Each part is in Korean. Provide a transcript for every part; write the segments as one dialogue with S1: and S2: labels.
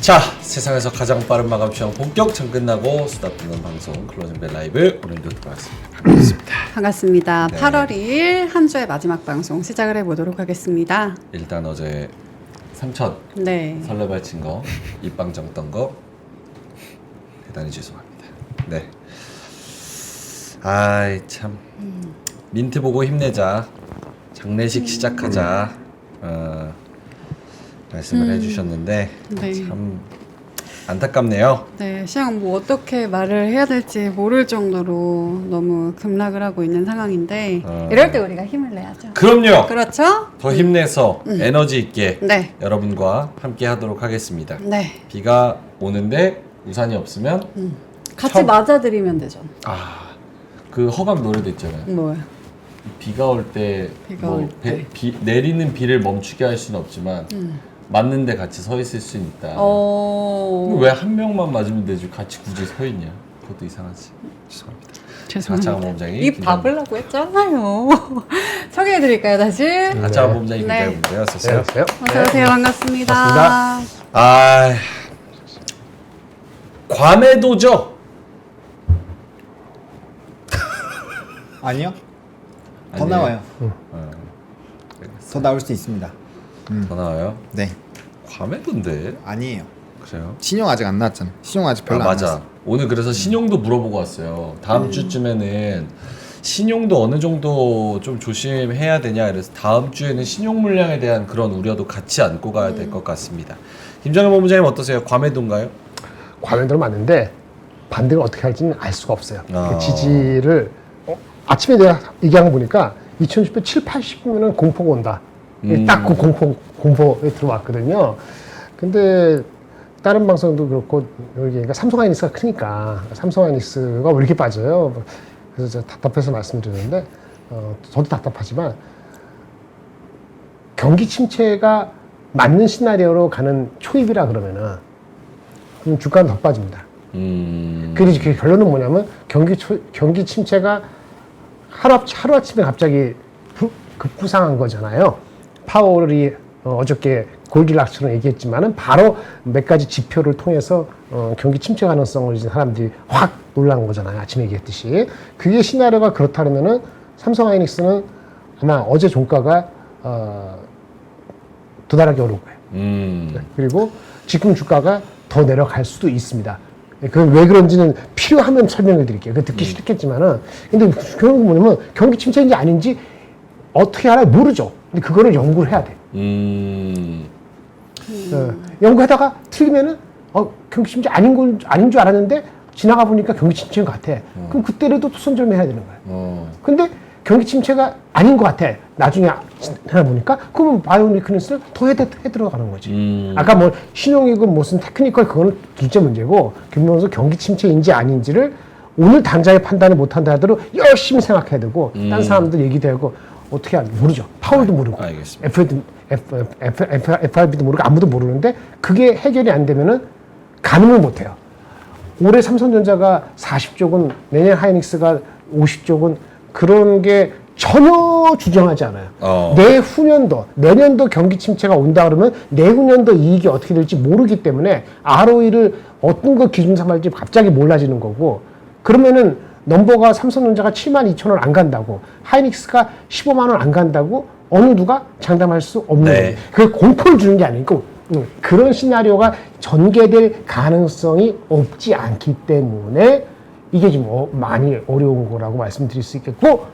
S1: 자, 세상에서 가장 빠른 마감 시험 본격 장 끝나고 수다 듣는 방송 클로징벨 라이브 오늘도 들어왔습니다. 반갑습니다.
S2: 반갑습니다.
S1: 네.
S2: 8월 2일 한 주의 마지막 방송 시작을 해보도록 하겠습니다.
S1: 일단 어제 삼천
S2: 네.
S1: 설레발친 거, 입방정 떤 거 대단히 죄송합니다. 네. 아이 참 민트 보고 힘내자. 장례식 시작하자. 말씀을 해주셨는데
S2: 네.
S1: 참 안타깝네요.
S2: 네, 시장 뭐 어떻게 말을 해야 될지 모를 정도로 너무 급락을 하고 있는 상황인데 이럴 때 우리가 힘을 내야죠.
S1: 그럼요.
S2: 그렇죠?
S1: 더 힘내서 에너지 있게
S2: 네.
S1: 여러분과 함께 하도록 하겠습니다.
S2: 네.
S1: 비가 오는데 우산이 없으면
S2: 같이
S1: 처음-
S2: 맞아드리면 되죠.
S1: 그 허각 노래도 있잖아요.
S2: 뭐야?
S1: 비가 올 때
S2: 비가 올 때.
S1: 내리는 비를 멈추게 할 수는 없지만 맞는데 같이 서 있을 수는 있다. 왜 한 명만 맞으면 되지 같이 굳이 서 있냐? 그것도 이상하지. 죄송합니다.
S2: 죄송합니다.
S1: 하창원 본부장이
S2: 입 닫으려고 했잖아요. 소개해드릴까요, 다시?
S1: 하창원 본부장이
S2: 네.
S1: 기자분들 어서오세요.
S3: 안녕하세요.
S2: 어서오세요. 반갑습니다.
S3: 반갑습니다.
S1: 아, 과매도죠?
S4: 아니요. 더
S1: 아니에요.
S4: 나와요. 더 나올 수 있습니다.
S1: 더 나와요?
S4: 네.
S1: 과매도인데?
S4: 아니에요.
S1: 그래요?
S4: 신용 아직 안 나왔잖아. 신용 아직 별로 안
S1: 맞아.
S4: 나왔어.
S1: 오늘 그래서 신용도 물어보고 왔어요. 다음 주쯤에는 신용도 어느 정도 좀 조심해야 되냐. 그래서 다음 주에는 신용 물량에 대한 그런 우려도 같이 안고 가야 될 것 같습니다. 김정일 본부장님 어떠세요? 과매도인가요?
S3: 과면대로 맞는데 반대가 어떻게 할지는 알 수가 없어요.
S1: 아.
S3: 그 지지를 아침에 내가 얘기한 거 보니까 2010년 7, 80이면 공포가 온다. 딱 그 공포에 들어왔거든요. 근데 다른 방송도 그렇고 여기 그러니까 삼성하이닉스가 크니까 삼성하이닉스가 왜 이렇게 빠져요? 그래서 제가 답답해서 말씀드렸는데 저도 답답하지만 경기 침체가 맞는 시나리오로 가는 초입이라 그러면은 그럼 주가는 더 빠집니다. 그래서 그 결론은 뭐냐면 경기 침체가 하루아침에 갑자기 급부상한 거잖아요. 파월이 어저께 골디락처럼 얘기했지만은 바로 몇 가지 지표를 통해서 경기 침체 가능성을 이제 사람들이 확 놀란 거잖아요. 아침에 얘기했듯이. 그게 시나리오가 그렇다면은 삼성하이닉스는 아마 어제 종가가 도달하기 어려울 거예요. 네. 그리고 지금 주가가 더 내려갈 수도 있습니다. 그건 왜 그런지는 필요하면 설명을 드릴게요. 그 듣기 싫겠지만은. 근데 결국은 뭐냐면 경기 침체인지 아닌지 어떻게 알아요? 모르죠. 근데 그거를 연구를 해야 돼. 연구하다가 틀리면은 경기 침체 아닌 줄 알았는데 지나가 보니까 경기 침체인 것 같아. 그럼 그때라도 손절해야 되는 거야. 근데 경기 침체가 아닌 것 같아. 나중에 하나 보니까 그러면 바이오니크니스를 더 해 들어가는 거지. 아까 뭐 신용이고 무슨 테크니컬 그거는 둘째 문제고 김명수 경기 침체인지 아닌지를 오늘 당장에 판단을 못한다 하더라도 열심히 생각해야 되고 딴 사람들 얘기도 하고 어떻게 모르죠. 파월도 모르고
S1: 알겠습니다.
S3: FRB도 모르고 아무도 모르는데 그게 해결이 안 되면은 가늠을 못해요. 올해 삼성전자가 40쪽은 내년 하이닉스가 50쪽은 그런 게 전혀 주장하지 않아요. 내후년도, 내년도 경기 침체가 온다 그러면 내후년도 이익이 어떻게 될지 모르기 때문에 ROE를 어떤 거 기준 삼을지 갑자기 몰라지는 거고 그러면은 넘버가 삼성전자가 72,000원 안 간다고 하이닉스가 15만 원 안 간다고 어느 누가 장담할 수 없는 거예요. 그게 공포를 주는 게 아니고 그런 시나리오가 전개될 가능성이 없지 않기 때문에 이게 좀 많이 어려운 거라고 말씀드릴 수 있겠고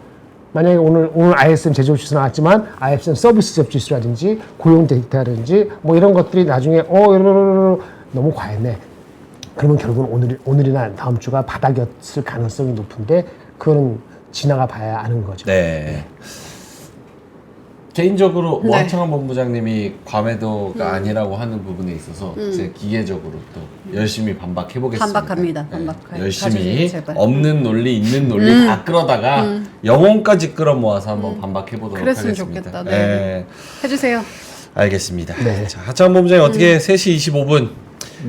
S3: 만약에 오늘 ISM 제조업 지수 나왔지만 ISM 서비스 접 지수라든지 고용 데이터라든지 뭐 이런 것들이 나중에 너무 과했네. 그러면 결국은 오늘이나 다음 주가 바닥이었을 가능성이 높은데 그거는 지나가 봐야 아는 거죠.
S1: 네. 개인적으로
S2: 네.
S1: 하창원 본부장님이 과매도가 아니라고 하는 부분에 있어서 제 기계적으로 또 열심히 반박해보겠습니다.
S2: 반박합니다.
S1: 네.
S2: 반박해요.
S1: 열심히
S2: 가주세요, 제발.
S1: 없는 논리, 있는 논리 다 끌어다가 영혼까지 끌어모아서 한번 반박해보도록
S2: 그랬으면
S1: 하겠습니다.
S2: 좋겠다. 네. 해주세요.
S1: 알겠습니다. 자, 하창원 본부장님 어떻게 3시 25분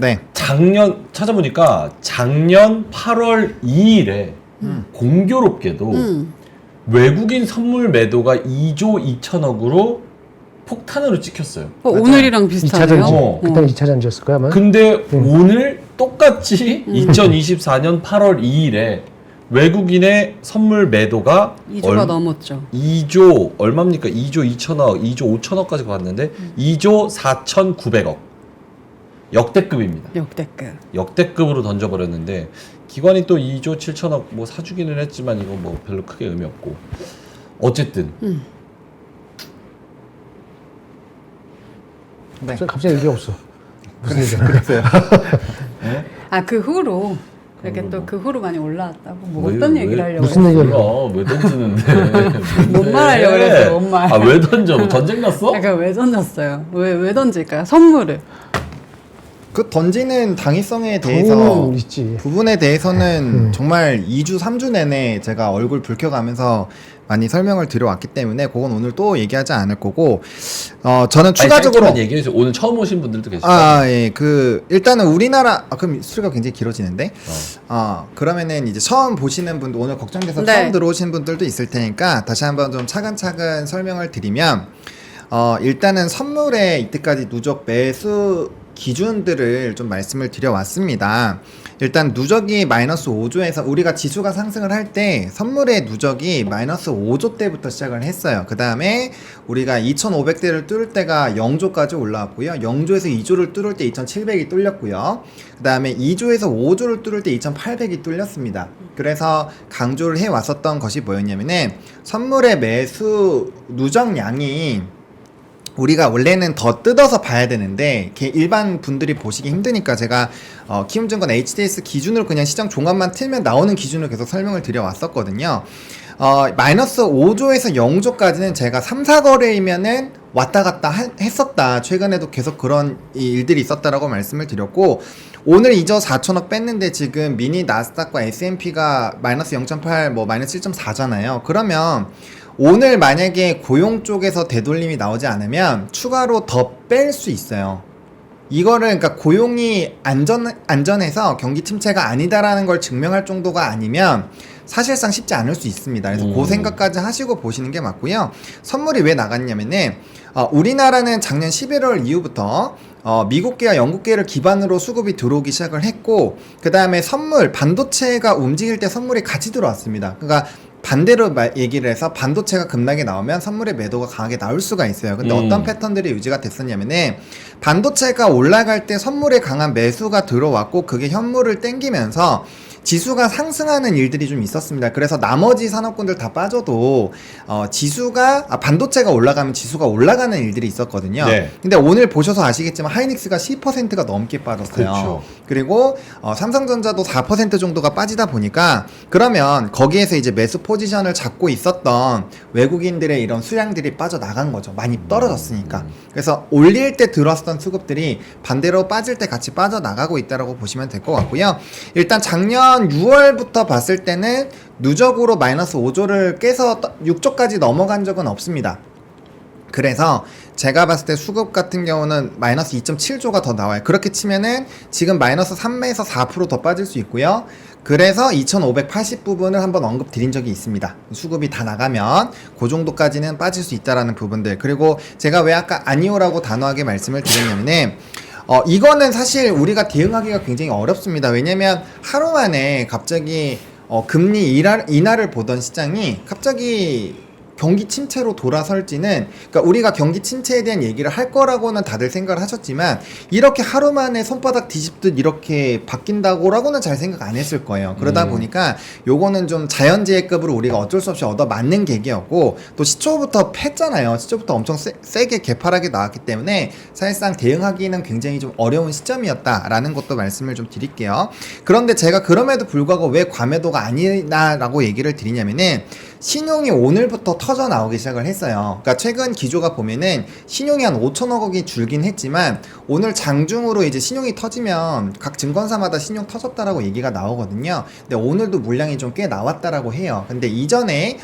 S4: 네.
S1: 작년 찾아보니까 작년 8월 2일에 공교롭게도 외국인 선물 매도가 2조 2천억으로 폭탄으로 찍혔어요.
S2: 오늘이랑
S3: 2차
S2: 비슷하네요.
S3: 전지.
S1: 어.
S3: 그때는 2차 전지였을 거야 아마.
S1: 근데 오늘 똑같이 2024년 8월 2일에 외국인의 선물 매도가
S2: 2조가 넘었죠.
S1: 2조 얼마입니까? 2조 2천억, 2조 5천억까지 갔는데 2조 4,900억. 역대급입니다.
S2: 역대급.
S1: 역대급으로 던져버렸는데 기관이 또 2조 7천억 뭐 사주기는 했지만 이거 뭐 별로 크게 의미 없고 어쨌든
S4: 네.
S3: 갑자기 얘기 없어. 무슨 얘기야?
S4: 그랬어요.
S2: 아, 그 후로 이렇게 또 그 후로 많이 올라왔다고 뭐 어떤 얘기를 하려고
S3: 무슨
S2: 그랬어요?
S3: 얘기를
S1: 몰라 왜 던지는데
S2: 뭔 말하려고 그랬어요, 뭔 말.
S1: 아왜 던져? 뭐 전쟁 났어?
S2: 그러니까 왜 던졌어요? 왜 던질까요? 선물을.
S4: 그 던지는 당위성에 대해서
S3: 당위는 있지.
S4: 부분에 대해서는 정말 2주 3주 내내 제가 얼굴 붉혀가면서 많이 설명을 드려왔기 때문에 그건 오늘 또 얘기하지 않을 거고 저는 추가적으로
S1: 얘기해 주세요. 오늘 처음 오신 분들도 계시죠?
S4: 예. 일단은 우리나라 그럼 수리가 굉장히 길어지는데 그러면은 이제 처음 보시는 분들 오늘 걱정돼서
S2: 네.
S4: 처음 들어오신 분들도 있을 테니까 다시 한번 좀 차근차근 설명을 드리면 일단은 선물에 이때까지 누적 매수 기준들을 좀 말씀을 드려왔습니다. 일단 누적이 마이너스 5조에서 우리가 지수가 상승을 할 때 선물의 누적이 마이너스 5조 때부터 시작을 했어요. 그 다음에 우리가 2,500대를 뚫을 때가 0조까지 올라왔고요. 0조에서 2조를 뚫을 때 2,700이 뚫렸고요. 그 다음에 2조에서 5조를 뚫을 때 2,800이 뚫렸습니다. 그래서 강조를 해왔었던 것이 뭐였냐면은 선물의 매수 누적량이 우리가 원래는 더 뜯어서 봐야 되는데 일반 분들이 보시기 힘드니까 제가 키움증권 HDS 기준으로 그냥 시장 종합만 틀면 나오는 기준으로 계속 설명을 드려왔었거든요. 마이너스 5조에서 0조까지는 제가 3, 4거래이면은 왔다 갔다 했었다. 최근에도 계속 그런 일들이 있었다라고 말씀을 드렸고 오늘 2조 4천억 뺐는데 지금 미니 나스닥과 S&P가 마이너스 0.8 뭐 마이너스 1.4잖아요. 그러면 오늘 만약에 고용 쪽에서 되돌림이 나오지 않으면 추가로 더 뺄 수 있어요. 이거를 그러니까 고용이 안전해서 경기 침체가 아니다라는 걸 증명할 정도가 아니면 사실상 쉽지 않을 수 있습니다. 그래서 그 생각까지 하시고 보시는 게 맞고요. 선물이 왜 나갔냐면은 우리나라는 작년 11월 이후부터 미국계와 영국계를 기반으로 수급이 들어오기 시작을 했고 그 다음에 선물 반도체가 움직일 때 선물이 같이 들어왔습니다. 그러니까 반대로 얘기를 해서 반도체가 급락이 나오면 선물의 매도가 강하게 나올 수가 있어요. 근데 어떤 패턴들이 유지가 됐었냐면은 반도체가 올라갈 때 선물에 강한 매수가 들어왔고 그게 현물을 땡기면서 지수가 상승하는 일들이 좀 있었습니다. 그래서 나머지 산업군들 다 빠져도 지수가 반도체가 올라가면 지수가 올라가는 일들이 있었거든요.
S1: 네.
S4: 근데 오늘 보셔서 아시겠지만 하이닉스가 10%가 넘게 빠졌어요.
S1: 그렇죠.
S4: 그리고 삼성전자도 4% 정도가 빠지다 보니까 그러면 거기에서 이제 매수 포지션을 잡고 있었던 외국인들의 이런 수량들이 빠져나간 거죠. 많이 떨어졌으니까. 그래서 올릴 때 들어왔던 수급들이 반대로 빠질 때 같이 빠져나가고 있다고 보시면 될 것 같고요. 일단 작년 6월부터 봤을 때는 누적으로 마이너스 5조를 깨서 6조까지 넘어간 적은 없습니다. 그래서 제가 봤을 때 수급 같은 경우는 마이너스 2.7조가 더 나와요. 그렇게 치면은 지금 마이너스 3에서 4% 더 빠질 수 있고요. 그래서 2580 부분을 한번 언급 드린 적이 있습니다. 수급이 다 나가면 그 정도까지는 빠질 수 있다라는 부분들. 그리고 제가 왜 아까 아니오라고 단호하게 말씀을 드렸냐면은 이거는 사실 우리가 대응하기가 굉장히 어렵습니다. 왜냐면 하루 만에 갑자기 금리 인하를 보던 시장이 갑자기 경기 침체로 돌아설지는 그러니까 우리가 경기 침체에 대한 얘기를 할 거라고는 다들 생각을 하셨지만 이렇게 하루 만에 손바닥 뒤집듯 이렇게 바뀐다고라고는 잘 생각 안 했을 거예요. 그러다 보니까 요거는 좀 자연재해급으로 우리가 어쩔 수 없이 얻어 맞는 계기였고 또 시초부터 팼잖아요. 시초부터 엄청 세게 개파락이 나왔기 때문에 사실상 대응하기는 굉장히 좀 어려운 시점이었다라는 것도 말씀을 좀 드릴게요. 그런데 제가 그럼에도 불구하고 왜 과매도가 아니다라고 얘기를 드리냐면은 신용이 오늘부터 터져 나오기 시작을 했어요. 그러니까 최근 기조가 보면은 신용이 한 5천억 원이 줄긴 했지만 오늘 장중으로 이제 신용이 터지면 각 증권사마다 신용 터졌다라고 얘기가 나오거든요. 근데 오늘도 물량이 좀 꽤 나왔다라고 해요. 근데 이전에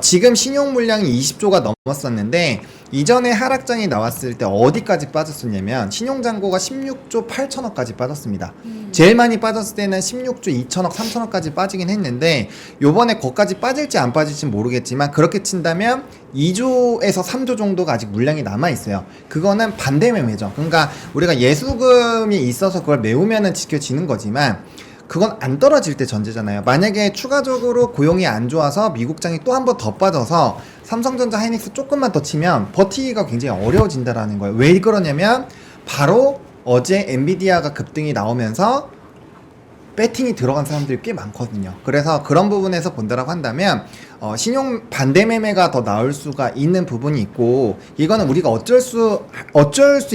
S4: 지금 신용 물량이 20조가 넘었었는데 이전에 하락장이 나왔을 때 어디까지 빠졌었냐면 신용잔고가 16조 8천억까지 빠졌습니다. 제일 많이 빠졌을 때는 16조 2천억, 3천억까지 빠지긴 했는데 요번에 거기까지 빠질지 안 빠질지 모르겠지만 그렇게 친다면 2조에서 3조 정도가 아직 물량이 남아있어요. 그거는 반대 매매죠. 그러니까 우리가 예수금이 있어서 그걸 메우면은 지켜지는 거지만 그건 안 떨어질 때 전제잖아요. 만약에 추가적으로 고용이 안 좋아서 미국장이 또 한 번 더 빠져서 삼성전자, 하이닉스 조금만 더 치면 버티기가 굉장히 어려워진다라는 거예요. 왜 그러냐면 바로 어제 엔비디아가 급등이 나오면서 배팅이 들어간 사람들이 꽤 많거든요. 그래서 그런 부분에서 본다라고 한다면 신용 반대 매매가 더 나올 수가 있는 부분이 있고 이거는 우리가 어쩔 수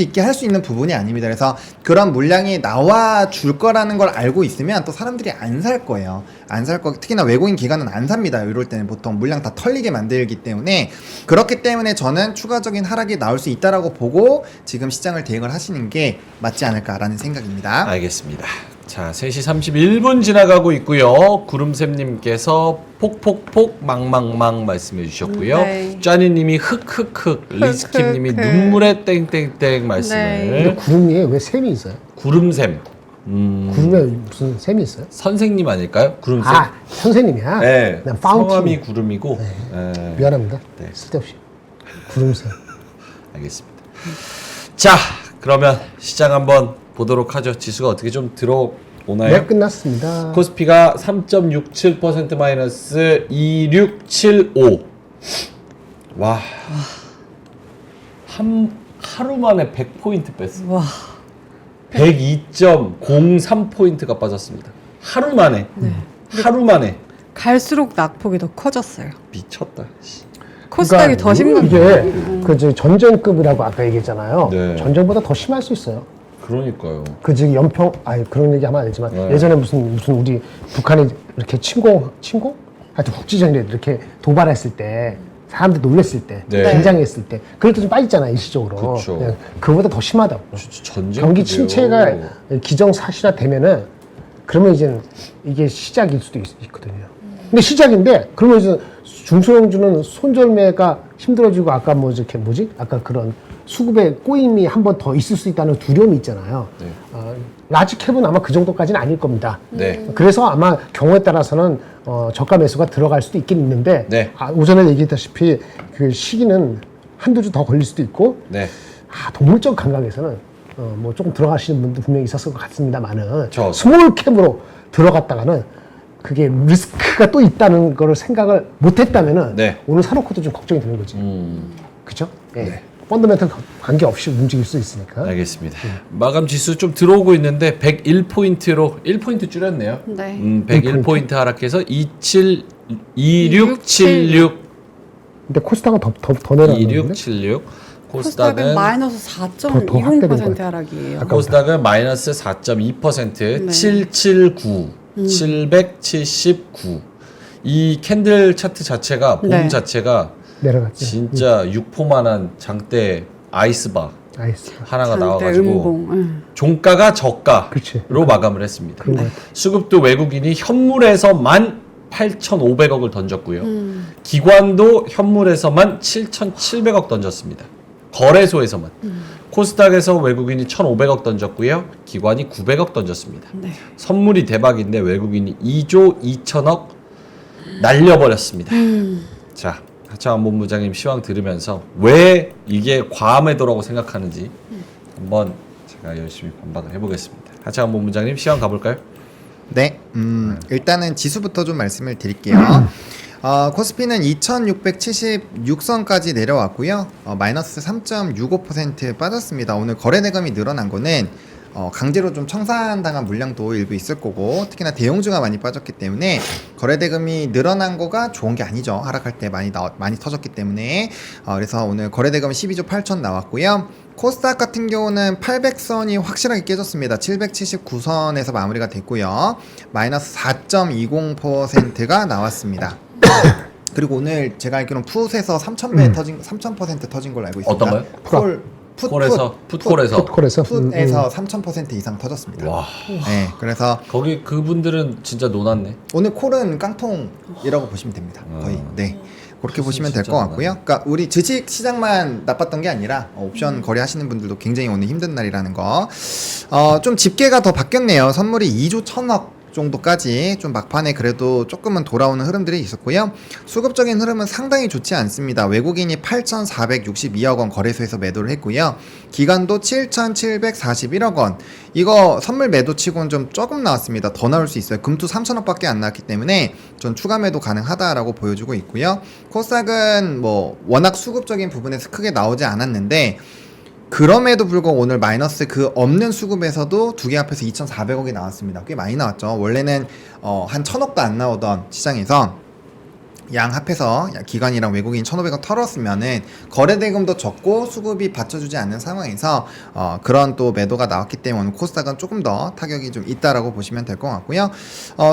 S4: 있게 할 수 있는 부분이 아닙니다. 그래서 그런 물량이 나와 줄 거라는 걸 알고 있으면 또 사람들이 안 살 거예요. 안 살 거, 특히나 외국인 기관은 안 삽니다. 이럴 때는 보통 물량 다 털리게 만들기 때문에 그렇기 때문에 저는 추가적인 하락이 나올 수 있다라고 보고 지금 시장을 대응을 하시는 게 맞지 않을까라는 생각입니다.
S1: 알겠습니다. 자, 3시 31분 지나가고 있고요. 구름샘님께서 폭폭폭 망망망 말씀해 주셨고요.
S2: 네.
S1: 짜니님이 흑흑흑, 리스킴님이
S2: 흑흑흑.
S1: 눈물의 땡땡땡 말씀을.
S2: 네.
S3: 구름 위에 왜 샘이 있어요?
S1: 구름샘.
S3: 구름에 무슨 샘이 있어요?
S1: 선생님 아닐까요? 구름샘.
S3: 아, 선생님이야?
S1: 네.
S3: 그냥 파운틴.
S1: 성함이 구름이고. 네.
S3: 미안합니다.
S1: 네.
S3: 쓸데없이. 구름샘.
S1: 알겠습니다. 자, 그러면 시장 한번 보도록 하죠. 지수가 어떻게 좀 들어오나요?
S3: 네, 끝났습니다.
S1: 코스피가 3.67% 마이너스 2675. 와. 하루 만에 100포인트 뺐어.
S2: 와.
S1: 102.03포인트가 빠졌습니다. 하루 만에. 하루 만에.
S2: 갈수록 낙폭이 더 커졌어요.
S1: 미쳤다.
S2: 코스닥이 더 심각해요.
S3: 이게 그 전쟁급이라고 아까 얘기했잖아요.
S1: 네.
S3: 전쟁보다 더 심할 수 있어요.
S1: 그러니까요.
S3: 그 즉 연평 그런 얘기 하면 안 되지만
S1: 네.
S3: 예전에 무슨 우리 북한이 이렇게 침공 하여튼 국지전에 이렇게 도발했을 때 사람들 놀랬을 때
S1: 네.
S3: 긴장했을 때 그럴 때 좀 빠졌잖아요 일시적으로.
S1: 그쵸.
S3: 네, 그거보다 더 심하다고.
S1: 전쟁
S3: 경기 침체가 기정사실화 되면은 그러면 이제 이게 시작일 수도 있거든요. 근데 시작인데 그러면 이제 중소형주는 손절매가 힘들어지고 아까 뭐 이렇게 아까 그런 수급에 꼬임이 한 번 더 있을 수 있다는 두려움이 있잖아요.
S1: 네.
S3: 라지캡은 아마 그 정도까지는 아닐 겁니다.
S1: 네.
S3: 그래서 아마 경우에 따라서는 저가 매수가 들어갈 수도 있긴 있는데
S1: 네.
S3: 오전에 얘기했다시피 그 시기는 한두 주 더 걸릴 수도 있고
S1: 네.
S3: 동물적 감각에서는 뭐 조금 들어가시는 분도 분명히 있었을 것 같습니다만은
S1: 저.
S3: 스몰 캡으로 들어갔다가는 그게 리스크가 또 있다는 거를 생각을 못했다면은
S1: 네.
S3: 오늘 사놓고도 좀 걱정이 되는 거지. 그렇죠? 예.
S1: 네.
S3: 펀더멘털 관계없이 움직일 수 있으니까.
S1: 알겠습니다. 마감 지수 좀 들어오고 있는데 101포인트로 1포인트 줄였네요.
S2: 네.
S1: 101포인트 하락해서 2676
S3: 근데 코스닥은 더 내려갔는데.
S1: 2676
S2: 코스닥은
S1: 코스닥은
S2: 마이너스
S3: 더 확대된 것
S2: 4.20%
S3: 같아요.
S2: 하락이에요.
S1: 코스닥은 마이너스 4.2%
S2: 네.
S1: 779 779 이 캔들 차트 자체가 봄
S2: 네.
S1: 자체가
S3: 내려갔지.
S1: 진짜 육포만한 장대 아이스바
S3: 아이스.
S1: 하나가
S2: 장대
S1: 나와가지고
S2: 음봉. 응.
S1: 종가가 저가로
S3: 그치.
S1: 마감을 했습니다.
S3: 그런 것 같아.
S1: 수급도 외국인이 현물에서만 8,500억을 던졌고요.
S2: 음.
S1: 기관도 현물에서만 7,700억 던졌습니다. 거래소에서만. 코스닥에서 외국인이 1,500억 던졌고요. 기관이 900억 던졌습니다.
S2: 네.
S1: 선물이 대박인데 외국인이 2조 2천억 날려버렸습니다. 자, 하창원 본부장님 시황 들으면서 왜 이게 과매도라고 생각하는지 한번 제가 열심히 반박을 해보겠습니다. 하창원 본부장님 시황 가볼까요?
S4: 네, 일단은 지수부터 좀 말씀을 드릴게요. 코스피는 2676선까지 내려왔고요. 마이너스 3.65% 빠졌습니다. 오늘 거래대금이 늘어난 거는 강제로 좀 청산당한 물량도 일부 있을 거고 특히나 대형주가 많이 빠졌기 때문에 거래대금이 늘어난 거가 좋은 게 아니죠. 하락할 때 많이 터졌기 때문에 그래서 오늘 거래대금 12조 8천 나왔고요. 코스닥 같은 경우는 800선이 확실하게 깨졌습니다. 779선에서 마무리가 됐고요. 마이너스 4.20%가 나왔습니다. 그리고 오늘 제가 알기로는 풋에서 3,000배 터진 3,000% 터진 걸로 알고 있습니다.
S1: 어떤 거요? 풋콜에서
S3: 풋콜에서.
S4: 풋에서 3,000% 이상 터졌습니다.
S1: 와,
S4: 네, 그래서
S1: 거기 그분들은 진짜 놀았네.
S4: 오늘 콜은 깡통이라고 보시면 됩니다. 거의. 네. 그렇게 보시면 될 것 같고요. 그러니까 우리 주식 시장만 나빴던 게 아니라 옵션 거래하시는 분들도 굉장히 오늘 힘든 날이라는 거. 좀 집계가 더 바뀌었네요. 선물이 2조 1천억 정도까지 좀 막판에 그래도 조금은 돌아오는 흐름들이 있었고요. 수급적인 흐름은 상당히 좋지 않습니다. 외국인이 8,462억 원 거래소에서 매도를 했고요. 기관도 7,741억 원. 이거 선물 매도치고는 좀 조금 나왔습니다. 더 나올 수 있어요. 금투 3천억밖에 안 나왔기 때문에 전 추가 매도 가능하다라고 보여주고 있고요. 코스닥은 뭐 워낙 수급적인 부분에서 크게 나오지 않았는데 그럼에도 불구하고 오늘 마이너스 그 없는 수급에서도 두 개 합해서 2,400억이 나왔습니다. 꽤 많이 나왔죠. 원래는 한 1,000억도 안 나오던 시장에서 양 합해서 기관이랑 외국인 1,500원 털었으면은 거래대금도 적고 수급이 받쳐주지 않는 상황에서 그런 또 매도가 나왔기 때문에 코스닥은 조금 더 타격이 좀 있다라고 보시면 될 것 같고요.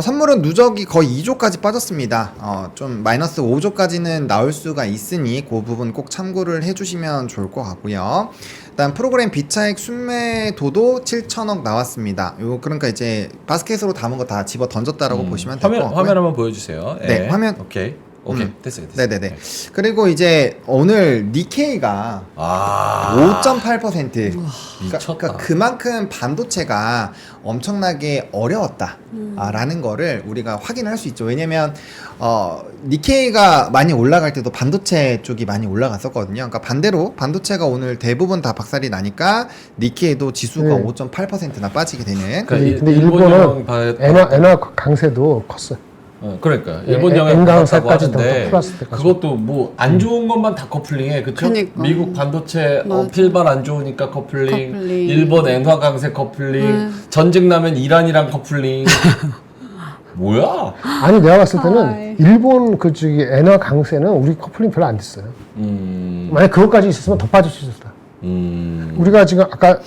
S4: 선물은 누적이 거의 2조까지 빠졌습니다. 좀 마이너스 5조까지는 나올 수가 있으니 그 부분 꼭 참고를 해주시면 좋을 것 같고요. 일단 프로그램 비차익 순매도도 7천억 나왔습니다. 요 그러니까 이제 바스켓으로 담은 거 다 집어 던졌다라고 보시면 될 것 같고요.
S1: 화면 한번 보여주세요.
S4: 네, 화면.
S1: 오케이 됐어요.
S4: 네네네. 그리고 이제 오늘 니케이가 5.8%
S1: 미쳤다.
S4: 그만큼 반도체가 엄청나게 어려웠다라는 거를 우리가 확인할 수 있죠. 왜냐면 니케이가 많이 올라갈 때도 반도체 쪽이 많이 올라갔었거든요. 그러니까 반대로 반도체가 오늘 대부분 다 박살이 나니까 니케이도 지수가 5.8%나 빠지게 되는.
S3: 근데 일본은 엔화 강세도 컸어요.
S1: 그러니까 일본 영향
S3: 엔강세까지
S1: 받았다고
S3: 더
S1: 하는데
S3: 플러스 때까지.
S1: 그것도 뭐 안 좋은 것만 다 커플링해, 그쵸?
S2: 그러니까.
S1: 미국 반도체
S2: 맞아.
S1: 필발 안 좋으니까 커플링,
S2: 커플링.
S1: 일본 엔화 강세 커플링, 전쟁 나면 이란이랑 커플링. 뭐야?
S3: 아니 내가 봤을 때는
S2: 아이.
S3: 일본 그쪽이 엔화 강세는 우리 커플링 별로 안 됐어요. 만약 그것까지 있었으면 더 빠질 수 있었다. 우리가 지금 아까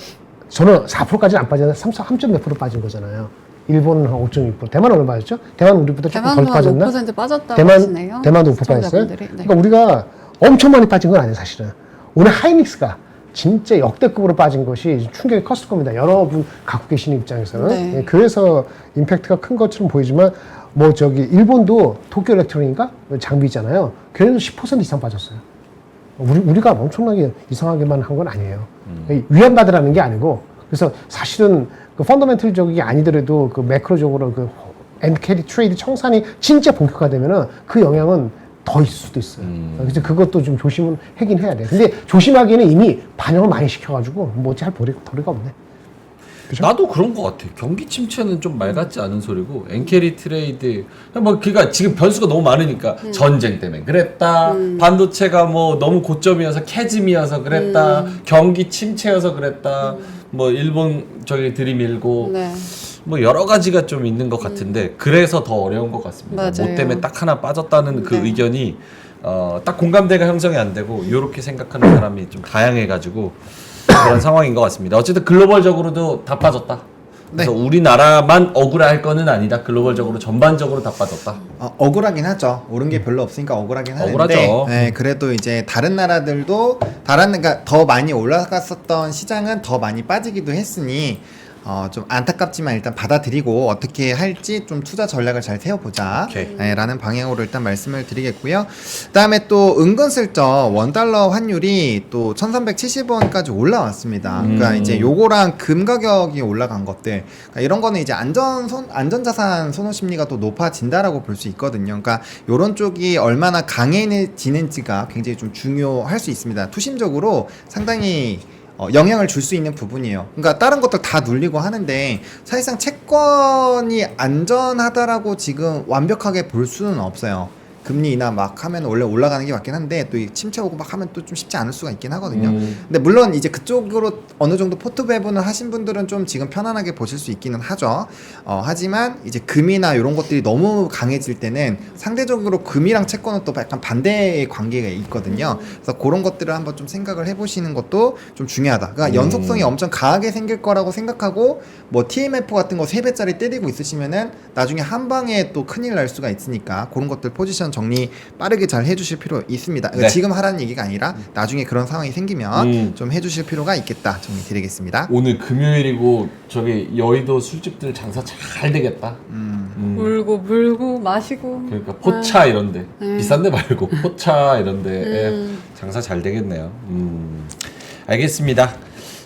S3: 저는 4%까지는 안 빠졌는데 3.몇 % 빠진 거잖아요. 일본은 한 5.6%, 대만은 얼마 빠졌죠? 대만 우리보다 조금 덜
S2: 대만도
S3: 빠졌나?
S2: 5% 빠졌다고 하시네요.
S3: 대만도 5% 빠졌어요?
S2: 시청자분들이. 네.
S3: 그러니까 우리가 엄청 많이 빠진 건 아니에요, 사실은. 오늘 하이닉스가 진짜 역대급으로 빠진 것이 충격이 컸을 겁니다. 여러분 갖고 계시는 입장에서는.
S2: 네.
S3: 예, 그래서 임팩트가 큰 것처럼 보이지만 뭐 저기 일본도 도쿄 일렉트로닉인가? 장비 있잖아요. 걔네도 10% 이상 빠졌어요. 우리가 엄청나게 이상하게만 한 건 아니에요. 위안받으라는 게 아니고, 그래서 사실은 그 펀더멘털적이 아니더라도 그 매크로적으로 그 엔캐리 트레이드 청산이 진짜 본격화되면은 그 영향은 더 있을 수도 있어요. 그래서 그것도 좀 조심은 하긴 해야 돼. 근데 조심하기에는 이미 반영을 많이 시켜가지고 뭐 어찌 할 도리가 없네. 그죠?
S1: 나도 그런 것 같아. 경기 침체는 좀 말 같지 않은 소리고, 엔캐리 트레이드, 뭐, 그니까 지금 변수가 너무 많으니까, 전쟁 때문에 그랬다, 반도체가 뭐 너무 고점이어서 캐즘이어서 그랬다, 경기 침체여서 그랬다, 뭐, 일본 저기 들이밀고,
S2: 네.
S1: 뭐 여러 가지가 좀 있는 것 같은데, 그래서 더 어려운 것 같습니다.
S2: 맞아요.
S1: 뭐 때문에 딱 하나 빠졌다는 그
S2: 네.
S1: 의견이, 딱 공감대가 형성이 안 되고, 요렇게 생각하는 사람이 좀 다양해가지고, 그런 상황인 것 같습니다. 어쨌든 글로벌적으로도 다 빠졌다. 그래서 우리나라만 억울할 거는 아니다. 글로벌적으로 전반적으로 다 빠졌다.
S4: 억울하긴 하죠. 오른 게 별로 없으니까 억울하긴 하는데,
S1: 억울하죠.
S4: 네, 그래도 이제 다른 나라들도 그러니까 더 많이 올라갔었던 시장은 더 많이 빠지기도 했으니 좀 안타깝지만 일단 받아들이고 어떻게 할지 좀 투자 전략을 잘 세워보자.
S1: 오케이.
S4: 네, 라는 방향으로 일단 말씀을 드리겠고요. 그다음에 또 은근슬쩍 원달러 환율이 또 1370원까지 올라왔습니다. 그러니까 이제 요거랑 금 가격이 올라간 것들, 그러니까 이런 거는 이제 안전자산 선호 심리가 또 높아진다라고 볼 수 있거든요. 그러니까 요런 쪽이 얼마나 강해지는지가 굉장히 좀 중요할 수 있습니다. 투심적으로 상당히 영향을 줄 수 있는 부분이에요. 그러니까 다른 것들 다 눌리고 하는데 사실상 채권이 안전하다라고 지금 완벽하게 볼 수는 없어요. 금리 인하 막 하면 원래 올라가는 게 맞긴 한데 또 이 침체 오고 막 하면 또 좀 쉽지 않을 수가 있긴 하거든요. 근데 물론 이제 그쪽으로 어느 정도 포트 배분을 하신 분들은 좀 지금 편안하게 보실 수 있기는 하죠. 하지만 이제 금이나 이런 것들이 너무 강해질 때는 상대적으로 금이랑 채권은 또 약간 반대의 관계가 있거든요. 그래서 그런 것들을 한번 좀 생각을 해보시는 것도 좀 중요하다. 그러니까 연속성이 엄청 강하게 생길 거라고 생각하고 뭐 TMF 같은 거 3배짜리 때리고 있으시면은 나중에 한 방에 또 큰일 날 수가 있으니까 그런 것들 포지션 정리 빠르게 잘 해주실 필요 있습니다.
S1: 네.
S4: 지금 하라는 얘기가 아니라 나중에 그런 상황이 생기면
S1: 음.
S4: 좀 해주실 필요가 있겠다 정리 드리겠습니다.
S1: 오늘 금요일이고 저기 여의도 술집들 장사 잘 되겠다.
S2: 울고 물고 마시고.
S1: 그러니까 포차 이런데
S2: 네.
S1: 비싼데 말고 포차 이런데
S2: 음.
S1: 장사 잘 되겠네요. 알겠습니다.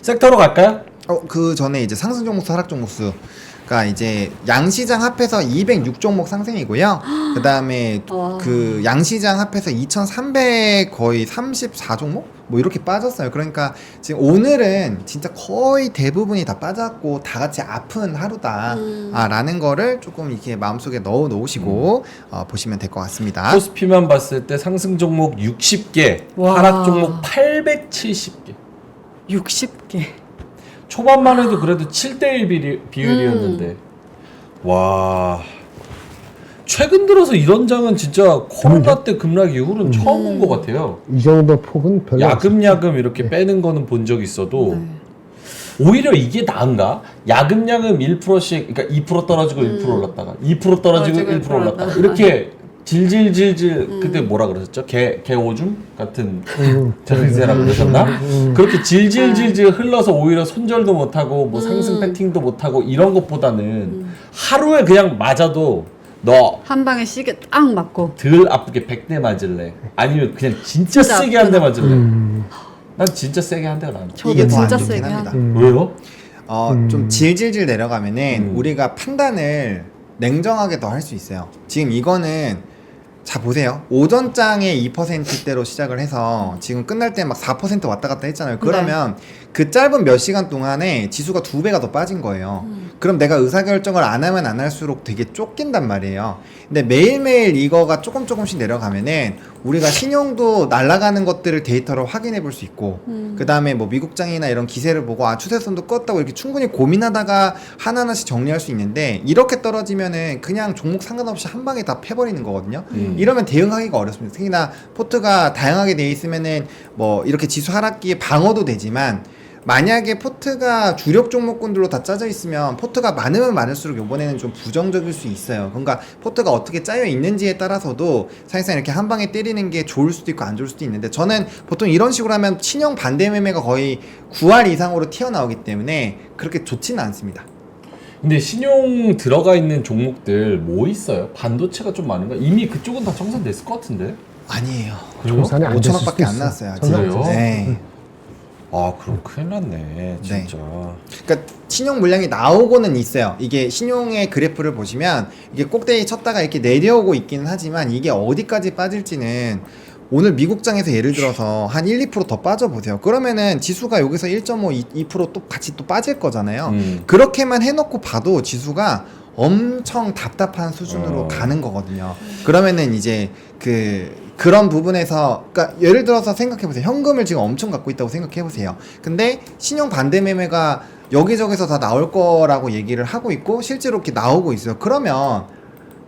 S1: 섹터로 갈까요?
S4: 그 전에 이제 상승 종목수, 하락 종목수가 이제 양시장 합해서 206종목 상승이고요. 그 다음에
S2: 와.
S4: 그 양시장 합해서 2,300 거의 34종목? 뭐 이렇게 빠졌어요. 그러니까 지금 오늘은 진짜 거의 대부분이 다 빠졌고 다 같이 아픈 하루다. 라는 거를 조금 이렇게 마음속에 넣어 놓으시고 보시면 될 것 같습니다.
S1: 코스피만 봤을 때 상승 종목 60개,
S2: 와.
S1: 하락 종목 870개.
S2: 60개.
S1: 초반만 해도 그래도 7대1 비율이었는데 와 최근 들어서 이런 장은 진짜 코로나 때 급락 이후로는 처음 본 것 같아요.
S3: 이 정도 폭은 별로
S1: 야금야금 이렇게 빼는 거는 본 적 있어도
S2: 네.
S1: 오히려 이게 나은가? 야금야금 1%씩 그러니까 2% 떨어지고 1% 올랐다가 2% 떨어지고 1% 올랐다가 이렇게 질질질질 그때 뭐라 그러셨죠? 개오줌 같은 전세라고 그러셨나? 그렇게 질질질질 흘러서 오히려 손절도 못하고 뭐 상승 패팅도 못하고 이런 것보다는 하루에 그냥 맞아도 너
S2: 한 방에 시계 딱 맞고.
S1: 덜 아프게 100대 맞을래? 아니면 그냥 진짜
S2: 진짜
S1: 세게 한 대
S2: 아프구나.
S1: 맞을래? 난 진짜 세게 한 대가 나은데.
S2: 저도
S4: 이게 더 안
S2: 진짜
S4: 좋긴
S2: 세게
S4: 합니다.
S1: 왜요?
S4: 좀 질질질 내려가면은 우리가 판단을 냉정하게 더 할 수 있어요. 지금 이거는 자 보세요. 오전장에 2%대로 시작을 해서 지금 끝날 때 막 4% 왔다 갔다 했잖아요. 그러면 그 짧은 몇 시간 동안에 지수가 2배가 더 빠진 거예요. 그럼 내가 의사결정을 안 하면 안 할수록 되게 쫓긴단 말이에요. 근데 매일매일 이거가 조금씩 내려가면은 우리가 신용도 날아가는 것들을 데이터로 확인해 볼 수 있고 그 다음에 뭐 미국장이나 이런 기세를 보고 추세선도 껐다고 이렇게 충분히 고민하다가 하나하나씩 정리할 수 있는데 이렇게 떨어지면은 그냥 종목 상관없이 한 방에 다 패버리는 거거든요. 이러면 대응하기가 어렵습니다. 특히나 포트가 다양하게 돼 있으면은 뭐 이렇게 지수 하락기에 방어도 되지만 만약에 포트가 주력 종목군들로 다 짜져 있으면 포트가 많으면 많을수록 이번에는 좀 부정적일 수 있어요. 그러니까 포트가 어떻게 짜여 있는지에 따라서도 사실상 이렇게 한 방에 때리는 게 좋을 수도 있고 안 좋을 수도 있는데 저는 보통 이런 식으로 하면 신용 반대 매매가 거의 9할 이상으로 튀어나오기 때문에 그렇게 좋지는 않습니다.
S1: 근데 신용 들어가 있는 종목들 뭐 있어요? 반도체가 좀 많은가? 이미 그쪽은 다 청산됐을 것 같은데.
S4: 아니에요.
S3: 정산이 안 됐을
S4: 5천억밖에
S3: 수도
S4: 안
S3: 있어.
S4: 나왔어요. 아직.
S1: 정산이 안
S4: 네.
S1: 아 그럼 큰일 났네 진짜.
S4: 그러니까 신용 물량이 나오고는 있어요. 이게 신용의 그래프를 보시면 이게 꼭대기 쳤다가 이렇게 내려오고 있기는 하지만 이게 어디까지 빠질지는 오늘 미국장에서 예를 들어서 한 1, 2%더 빠져보세요. 그러면은 지수가 여기서 1.5, 2%또 같이 또 빠질 거잖아요. 그렇게만 해놓고 봐도 지수가 엄청 답답한 수준으로 가는 거거든요. 그러면은 이제 그런 부분에서 그러니까 예를 들어서 생각해보세요. 현금을 지금 엄청 갖고 있다고 생각해보세요. 근데 신용 반대 매매가 여기저기서 다 나올 거라고 얘기를 하고 있고 실제로 이렇게 나오고 있어요. 그러면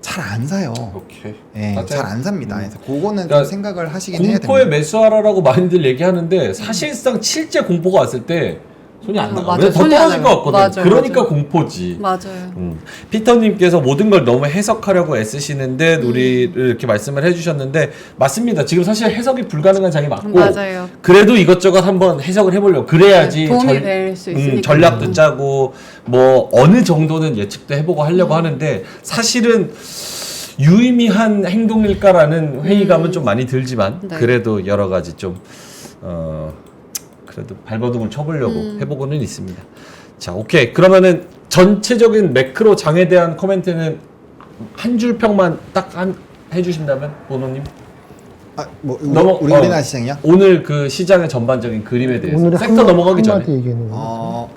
S4: 잘 안 사요.
S1: 오케이.
S4: 네,
S1: 맞아요.
S4: 잘 안 삽니다. 그래서 그거는
S1: 그러니까
S4: 좀 생각을 하시긴 해야
S1: 공포에
S4: 됩니다.
S1: 매수하라라고 많이들 얘기하는데 사실상 실제 공포가 왔을 때 손이 안 나가.
S2: 맞아요.
S1: 더
S2: 손이 안
S1: 떨어질 것
S2: 나가요.
S1: 같거든.
S2: 맞아요,
S1: 그러니까
S2: 맞아요.
S1: 공포지.
S2: 맞아요.
S1: 피터님께서 모든 걸 너무 해석하려고 애쓰시는 듯 우리를 이렇게 말씀을 해주셨는데 맞습니다. 지금 사실 해석이 불가능한 장이 맞고
S2: 맞아요.
S1: 그래도 이것저것 한번 해석을 해보려고 그래야지
S2: 도움이 될 수 있으니까.
S1: 전략도 짜고 뭐 어느 정도는 예측도 해보고 하려고 하는데 사실은 유의미한 행동일까라는 회의감은 좀 많이 들지만
S2: 네.
S1: 그래도 여러 가지 좀 그래도 발버둥을 쳐보려고 해보고는 있습니다. 자, 오케이. 그러면은 전체적인 매크로 장에 대한 코멘트는 한 줄 평만 딱 해주신다면 보노님
S4: 뭐
S1: 넘어-
S4: 우리나라 시장이요?
S1: 오늘 그 시장의 전반적인 그림에 대해서
S3: 오늘은
S1: 섹터 넘어가기 전에
S3: 한마디 얘기하는 거.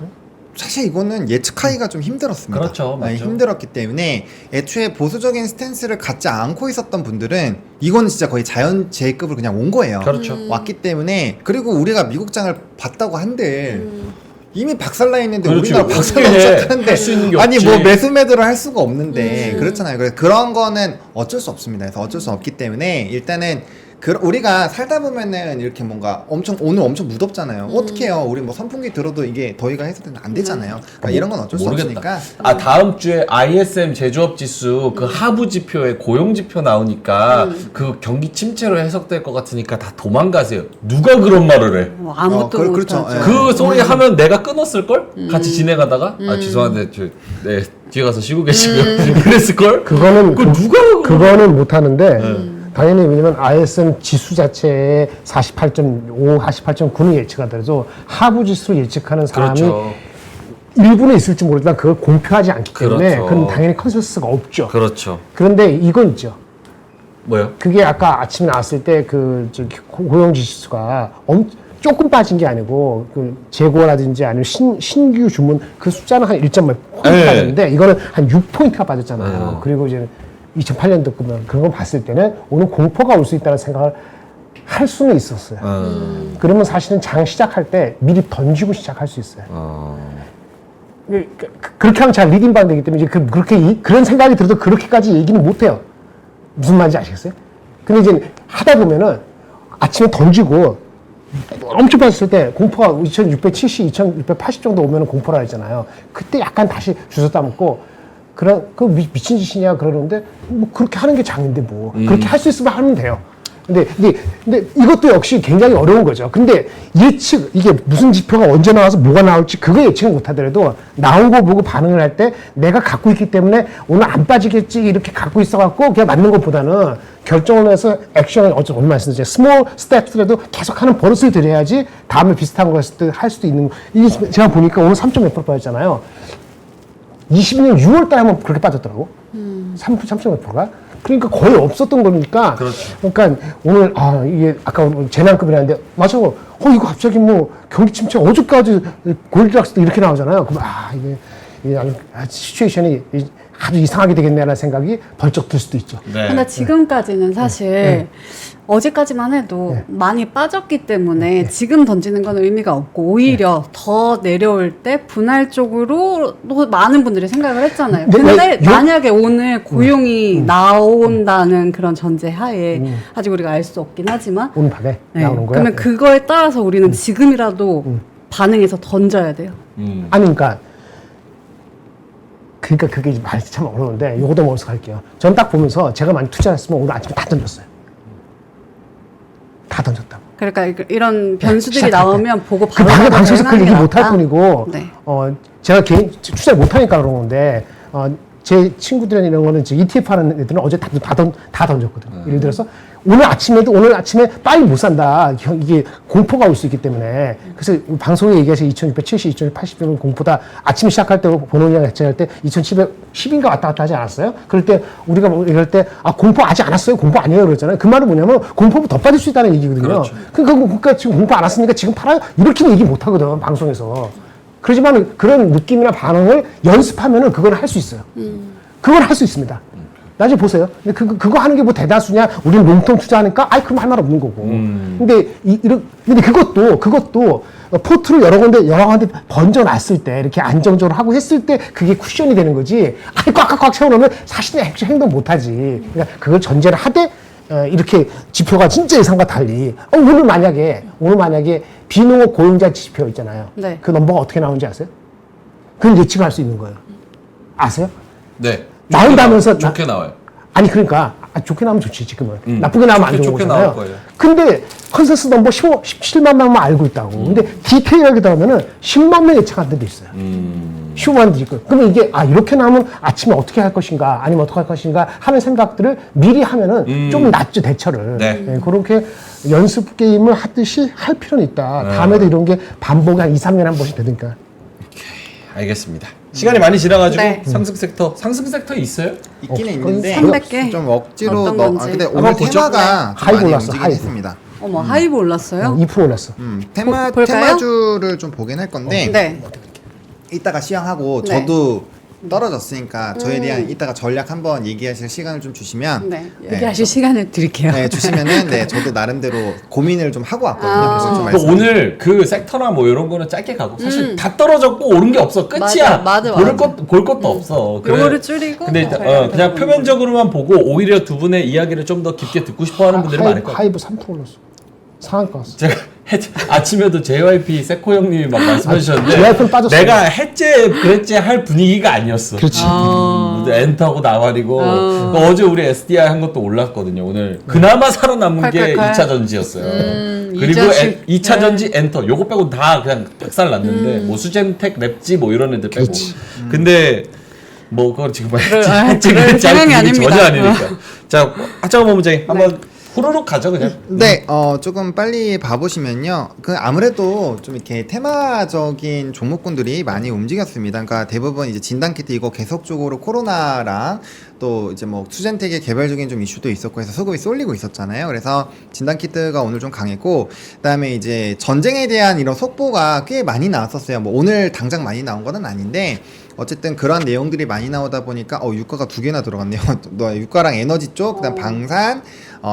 S4: 사실 이거는 예측하기가 좀 힘들었습니다.
S1: 그렇죠, 맞죠.
S4: 힘들었기 때문에 애초에 보수적인 스탠스를 갖지 않고 있었던 분들은 이거는 진짜 거의 자연 재해급을 그냥 온 거예요.
S1: 그렇죠.
S4: 왔기 때문에 그리고 우리가 미국장을 봤다고 한들 이미 박살나 있는데
S1: 그렇지.
S4: 우리나라 박살나
S1: 어떻게 해?
S4: 시작하는데
S1: 할 수 있는 게
S4: 아니
S1: 없지.
S4: 뭐 매수 매도를 할 수가 없는데 그렇잖아요. 그래서 그런 거는 어쩔 수 없습니다. 그래서 어쩔 수 없기 때문에 일단은 우리가 살다 보면은 이렇게 뭔가 오늘 엄청 무덥잖아요. 어떡해요. 우리 뭐 선풍기 들어도 이게 더위가 해소되면 안 되잖아요. 그러니까 이런 건 어쩔 수 없으니까.
S1: 다음 주에 ISM 제조업 지수 그 하부 지표에 고용 지표 나오니까 그 경기 침체로 해석될 것 같으니까 다 도망가세요. 누가 그런 말을 해?
S2: 뭐 아무것도
S4: 그렇죠.
S2: 못하죠.
S4: 예.
S1: 그 소리 하면 내가 끊었을 걸? 같이 지내가다가 죄송한데 네 뒤에 가서 쉬고 계시면 그랬을 걸?
S3: 그거는 그거는 못 하는데 당연히 왜냐면 ISM 지수 자체에 48.5, 48.9는 예측하더라도 하부 지수를 예측하는 사람이
S1: 그렇죠.
S3: 일본에 있을지 모르지만 그걸 공표하지 않기 때문에
S1: 그렇죠.
S3: 그건 당연히 컨센서스가 없죠.
S1: 그렇죠.
S3: 그런데 이건 있죠.
S1: 뭐요?
S3: 그게 아까 아침에 나왔을 때 그 고용 지수가 조금 빠진 게 아니고 그 재고라든지 아니면 신규 주문 그 숫자는 한 1.몇 포인트
S1: 네.
S3: 빠졌는데 이거는 한 6포인트가 빠졌잖아요.
S1: 네.
S3: 그리고 이제 2008년도 그러면 그런 거 봤을 때는 오늘 공포가 올 수 있다는 생각을 할 수는 있었어요. 그러면 사실은 장 시작할 때 미리 던지고 시작할 수 있어요. 그렇게 하면 잘 리딩 받되기 때문에 이제 그런 생각이 들어도 그렇게까지 얘기는 못 해요. 무슨 말인지 아시겠어요? 근데 이제 하다 보면은 아침에 던지고 엄청 빠졌을 때 공포가 2670, 2680 정도 오면은 공포라 했잖아요. 그때 약간 다시 주워 담고 그 미친 짓이냐 그러는데 뭐 그렇게 하는 게 장인데 뭐 그렇게 할 수 있으면 하면 돼요. 근데 이것도 역시 굉장히 어려운 거죠. 근데 이게 무슨 지표가 언제 나와서 뭐가 나올지 그거 예측을 못 하더라도 나온 거 보고 반응을 할 때 내가 갖고 있기 때문에 오늘 안 빠지겠지 이렇게 갖고 있어갖고 그냥 맞는 것보다는 결정을 해서 액션을 얼마 말씀드렸죠. 스몰 스텝스라도 계속 하는 버릇을 들여야지 다음에 비슷한 거 했을 때 할 수도 있는 거. 이게 제가 보니까 오늘 3.몇% 빠졌잖아요. 22년 6월 달에 한번 그렇게 빠졌더라고. 3.몇 %가. 그러니까 거의 없었던 거니까.
S1: 그렇죠.
S3: 그러니까 오늘 이게 아까 재난급이라는데 맞아. 이거 갑자기 뭐 경기 침체 어제까지 골드락스도 이렇게 나오잖아요. 그럼 이게 시츄에이션이 아주 이상하게 되겠네라는 생각이 벌쩍 들 수도 있죠.
S1: 네.
S2: 근데 지금까지는 사실 어제까지만 해도 많이 빠졌기 때문에 지금 던지는 건 의미가 없고 오히려 더 내려올 때 분할 쪽으로 또 많은 분들이 생각을 했잖아요. 근데 만약에 오늘 고용이 나온다는 그런 전제 하에 아직 우리가 알 수 없긴 하지만
S3: 오늘 밤에 나오는 거야.
S2: 그러면 그거에 따라서 우리는 지금이라도 반응해서 던져야 돼요.
S3: 아니 그러니까 그게 말이 참 어려운데 요거도 먼저 갈게요. 전 딱 보면서 제가 많이 투자했으면 오늘 아침에 다 던졌어요. 다 던졌다고.
S2: 그러니까 이런 변수들이
S3: 시작할 때.
S2: 나오면 보고
S3: 그
S2: 바로
S3: 방송에서 그 얘기 못 할 뿐이고
S2: 네.
S3: 제가 개인 투자 못 하니까 그런 건데 제 친구들이나 이런 거는 지금 ETF 하는 애들은 어제 다 던졌거든요. 예를 들어서 오늘 아침에 빨리 못 산다. 이게 공포가 올 수 있기 때문에. 그래서 방송에 얘기해서 2670, 2680이면 공포다. 아침에 시작할 때 번호량 해체할 때 2710인가 왔다 갔다 하지 않았어요? 그럴 때 우리가 뭐 이럴 때 공포 아직 안 왔어요? 공포 아니에요? 그러잖아요. 그 말은 뭐냐면 공포보다 더 빠질 수 있다는 얘기거든요.
S1: 그렇죠.
S3: 그러니까 지금 공포 안 왔으니까 지금 팔아요? 이렇게는 얘기 못 하거든, 방송에서. 그렇지만 그런 느낌이나 반응을 연습하면은 그걸 할 수 있어요. 그걸 할 수 있습니다. 나중에 보세요. 근데 그거 하는 게 뭐 대다수냐? 우리는 롱텀 투자하니까, 그럼 할 말 없는 거고. 근데 그것도 포트를 여러 군데 번져놨을 때, 이렇게 안정적으로 하고 했을 때, 그게 쿠션이 되는 거지. 꽉꽉꽉 채워놓으면 사실은 행동 못 하지. 그러니까 그걸 전제를 하되, 이렇게 지표가 진짜 예상과 달리, 오늘 만약에 비농업 고용자 지표 있잖아요.
S2: 네.
S3: 그 넘버가 어떻게 나오는지 아세요? 그건 예측할 수 있는 거예요. 아세요?
S1: 네.
S3: 나온다면서
S1: 좋게 나와요.
S3: 아니 그러니까 좋게 나오면 좋지 지금은 나쁘게 나오면 안 좋은
S1: 좋게
S3: 거잖아요.
S1: 나올 거예요. 근데
S3: 컨센서스 넘버 17만 명만 알고 있다고. 근데 디테일하게 들어가면은 10만 명 예측한 데도 있어요. 15만 들 있고. 그러면 이게 이렇게 나오면 아침에 어떻게 할 것인가 아니면 어떻게 할 것인가 하는 생각들을 미리 하면은 좀 낫죠 대처를.
S1: 네.
S3: 그렇게 연습 게임을 하듯이 할 필요는 있다. 다음에도 이런 게 반복이 한 2, 3년에 한 번씩 되니까.
S1: 알겠습니다. 시간이 많이 지나가지고
S2: 네.
S1: 상승 섹터 있어요?
S4: 있기는 있는데
S2: 300개?
S4: 좀 억지로
S2: 어떤
S4: 넣어.
S2: 건지.
S4: 근데
S1: 한번
S4: 오늘
S1: 보죠.
S4: 테마가 좀
S3: 하이브
S4: 많이
S3: 올랐어,
S4: 움직이긴
S3: 하이브.
S4: 했습니다.
S2: 어머 하이브 올랐어요?
S3: 2% 올랐어.
S4: 테마
S2: 볼까요?
S4: 테마주를 좀 보긴 할 건데
S2: 네.
S4: 이따가 시향하고
S2: 네.
S4: 저도 떨어졌으니까 저에 대한 이따가 전략 한번 얘기하실 시간을 좀 주시면
S2: 네, 얘기하실 시간을 드릴게요.
S4: 네, 주시면은 네, 저도 나름대로 고민을 좀 하고 왔거든요. 계속 좀
S1: 그
S4: 말씀.
S1: 오늘 그 섹터나 뭐 이런 거는 짧게 가고 사실 다 떨어졌고 오른 게 없어 끝이야.
S2: 맞아.
S1: 볼 것도 없어.
S2: 요거를 줄이고
S1: 근데 일단,
S2: 저희가
S1: 그냥 표면적으로만 보고 오히려 두 분의 이야기를 좀 더 깊게 듣고 싶어하는 분들이 많을 것 같아요.
S3: 하이브 3% 올랐어. 상한가 왔어.
S1: 제가 아침에도 JYP 세코 형님이 막 말씀해 주셨는데
S3: JYP는 빠졌어요.
S1: 내가 했제 할 분위기가 아니었어.
S3: 그렇지.
S1: 엔터고 나발이고 어제 우리 SDI 한 것도 올랐거든요. 오늘 그나마 살아남은 게
S2: 콸콸콸.
S1: 2차 전지였어요. 그리고 2차 전지 엔터 요거 빼고 다 그냥 박살 났는데 뭐 수젠텍 랩지 뭐 이런 애들 빼고
S3: 그렇지.
S1: 근데 뭐 그건 지금
S2: 그럴 생각이 아닙니다.
S1: 전혀 아니니까. 자 하정우 본부장님 한번 후루룩 가죠 그냥.
S4: 네, 조금 빨리 봐보시면요. 그 아무래도 좀 이렇게 테마적인 종목군들이 많이 움직였습니다. 그러니까 대부분 이제 진단키트 이거 계속적으로 코로나랑 또 이제 뭐 수젠텍의 개별적인 좀 이슈도 있었고 해서 수급이 쏠리고 있었잖아요. 그래서 진단키트가 오늘 좀 강했고, 그다음에 이제 전쟁에 대한 이런 속보가 꽤 많이 나왔었어요. 뭐 오늘 당장 많이 나온 건 아닌데. 어쨌든 그런 내용들이 많이 나오다 보니까 유가가 두 개나 들어갔네요. 유가랑 에너지 쪽, 그다음 방산,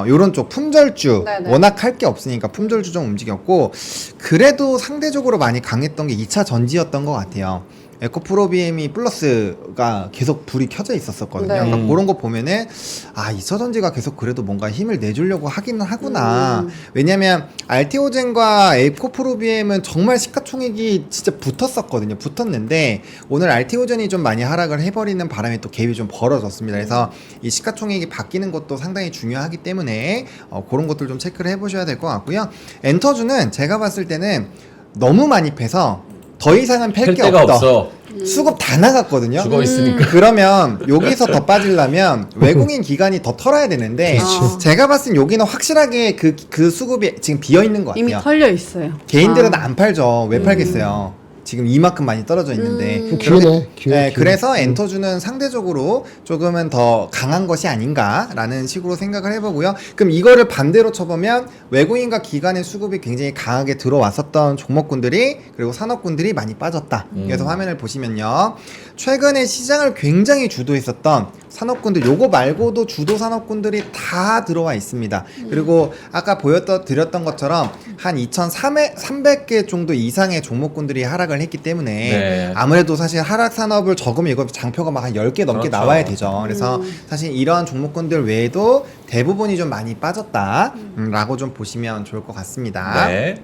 S4: 요런 쪽 품절주
S2: 네네.
S4: 워낙 할 게 없으니까 품절주 좀 움직였고 그래도 상대적으로 많이 강했던 게 2차 전지였던 것 같아요. 에코프로비엠이 플러스가 계속 불이 켜져 있었었거든요.
S2: 네.
S4: 그러니까 그런 거 보면은 2차 전지가 계속 그래도 뭔가 힘을 내주려고 하기는 하구나. 왜냐면 알테오젠과 에코프로비엠은 정말 시가총액이 진짜 붙었었거든요. 붙었는데 오늘 알테오젠이 좀 많이 하락을 해버리는 바람에 또 갭이 좀 벌어졌습니다. 그래서 이 시가총액이 바뀌는 것도 상당히 중요하기 때문에 그런 것들 좀 체크를 해보셔야 될 것 같고요. 엔터주는 제가 봤을 때는 너무 많이 패서 더 이상은 팰 게
S1: 데가
S4: 없다.
S1: 없어.
S4: 수급 다 나갔거든요.
S1: 죽어 있으니까.
S4: 그러면 여기서 더 빠지려면 외국인 기관이 더 털어야 되는데
S2: 그치.
S4: 제가 봤을 땐 여기는 확실하게 그 수급이 지금 비어 있는 것 같아요.
S2: 이미 털려 있어요.
S4: 개인들은 안 팔죠. 왜 팔겠어요? 지금 이만큼 많이 떨어져 있는데
S3: 기회네. 기회.
S4: 그래서 엔터주는 상대적으로 조금은 더 강한 것이 아닌가라는 식으로 생각을 해보고요. 그럼 이거를 반대로 쳐보면 외국인과 기관의 수급이 굉장히 강하게 들어왔었던 종목군들이 그리고 산업군들이 많이 빠졌다. 그래서 화면을 보시면요. 최근에 시장을 굉장히 주도했었던 산업군들 요거 말고도 주도 산업군들이 다 들어와 있습니다. 그리고 아까 드렸던 것처럼 한 2,300개 정도 이상의 종목군들이 하락을 했기 때문에
S1: 네.
S4: 아무래도 사실 하락 산업을 적으면 이거 장표가 막 한 10개 넘게
S1: 그렇죠.
S4: 나와야 되죠. 그래서 사실 이러한 종목군들 외에도 대부분이 좀 많이 빠졌다 라고 좀 보시면 좋을 것 같습니다.
S1: 네.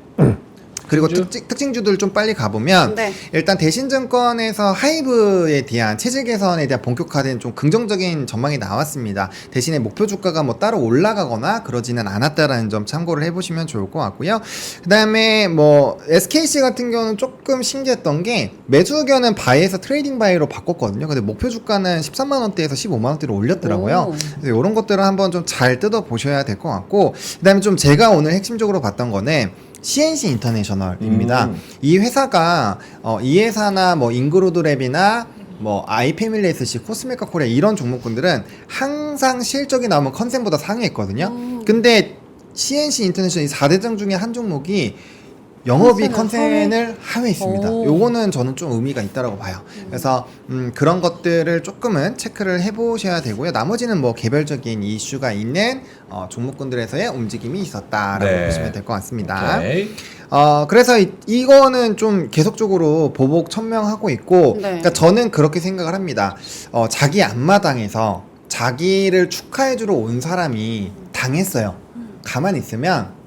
S4: 그리고 특징주들 좀 빨리 가보면
S2: 네.
S4: 일단 대신증권에서 하이브에 대한 체질 개선에 대한 본격화된 좀 긍정적인 전망이 나왔습니다. 대신에 목표 주가가 뭐 따로 올라가거나 그러지는 않았다라는 점 참고를 해보시면 좋을 것 같고요. 그 다음에 뭐 SKC 같은 경우는 조금 신기했던 게 매수 의견은 바이에서 트레이딩 바이로 바꿨거든요. 근데 목표 주가는 13만 원대에서 15만 원대로 올렸더라고요. 그래서 이런 것들을 한번 좀 잘 뜯어 보셔야 될 것 같고, 그 다음에 좀 제가 오늘 핵심적으로 봤던 거는 CNC 인터내셔널입니다. 이 회사가 이 회사나 뭐 인그로드랩이나 뭐 아이패밀리 SC, 코스메카 코리아 이런 종목군들은 항상 실적이 나오면 컨센보다 상회했거든요. 근데 CNC 인터내셔널 이 4대장 중에 한 종목이 영업이 컨센을 하회했습니다.
S2: 오.
S4: 요거는 저는 좀 의미가 있다라고 봐요. 그래서 그런 것들을 조금은 체크를 해보셔야 되고요. 나머지는 뭐 개별적인 이슈가 있는 종목군들에서의 움직임이 있었다라고
S1: 네.
S4: 보시면 될 것 같습니다.
S1: 오케이.
S4: 그래서 이거는 좀 계속적으로 보복 천명하고 있고,
S2: 네.
S4: 그러니까 저는 그렇게 생각을 합니다. 자기 앞마당에서 자기를 축하해주러 온 사람이 당했어요. 가만히 있으면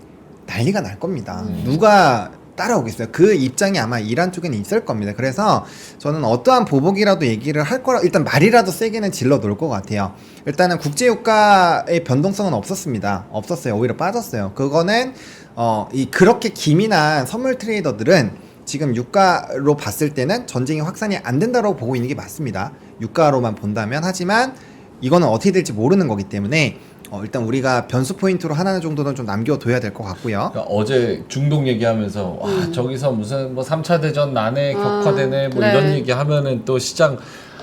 S4: 난리가 날 겁니다. 누가 따라오겠어요. 그 입장이 아마 이란 쪽에는 있을 겁니다. 그래서 저는 어떠한 보복이라도 얘기를 할 거라 일단 말이라도 세게는 질러 놓을 것 같아요. 일단은 국제유가의 변동성은 없었어요. 오히려 빠졌어요. 그거는 그렇게 기민한 선물 트레이더들은 지금 유가로 봤을 때는 전쟁이 확산이 안 된다고 보고 있는 게 맞습니다. 유가로만 본다면. 하지만 이거는 어떻게 될지 모르는 거기 때문에 일단 우리가 변수 포인트로 하나 정도는 좀 남겨둬야 될 것 같고요.
S1: 그러니까 어제 중동 얘기하면서 와 저기서 무슨 뭐 3차 대전 나네 격화되네 뭐
S2: 네.
S1: 이런 얘기 하면은 또 시장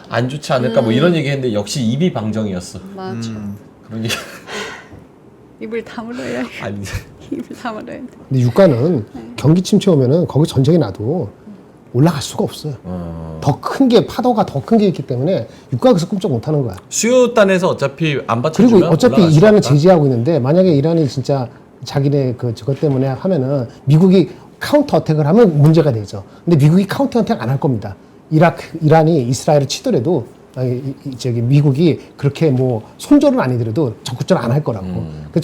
S1: 안 좋지 않을까 뭐 이런 얘기 했는데 역시 입이 방정이었어.
S2: 맞아.
S1: 그런 얘기
S2: 입을 다물어야 해.
S1: 아니
S2: 입을 다물어야 돼.
S3: 근데 유가는 경기 침체 오면은 거기 전쟁이 나도 올라갈 수가 없어요. 더 큰 게 파도가 더 큰 게 있기 때문에 유가가 그래서 끔찍 못하는 거야.
S1: 수요단에서 어차피 안 받쳐주면
S3: 그리고 어차피
S1: 올라갈
S3: 이란을
S1: 수가 없다.
S3: 제재하고 있는데 만약에 이란이 진짜 자기네 저것 때문에 하면은 미국이 카운터 어택을 하면 문제가 되죠. 근데 미국이 카운터 어택 안 할 겁니다. 이란이 이스라엘을 치더라도 미국이 그렇게 뭐 손절은 아니더라도 적극적으로 안 할 거라고. 그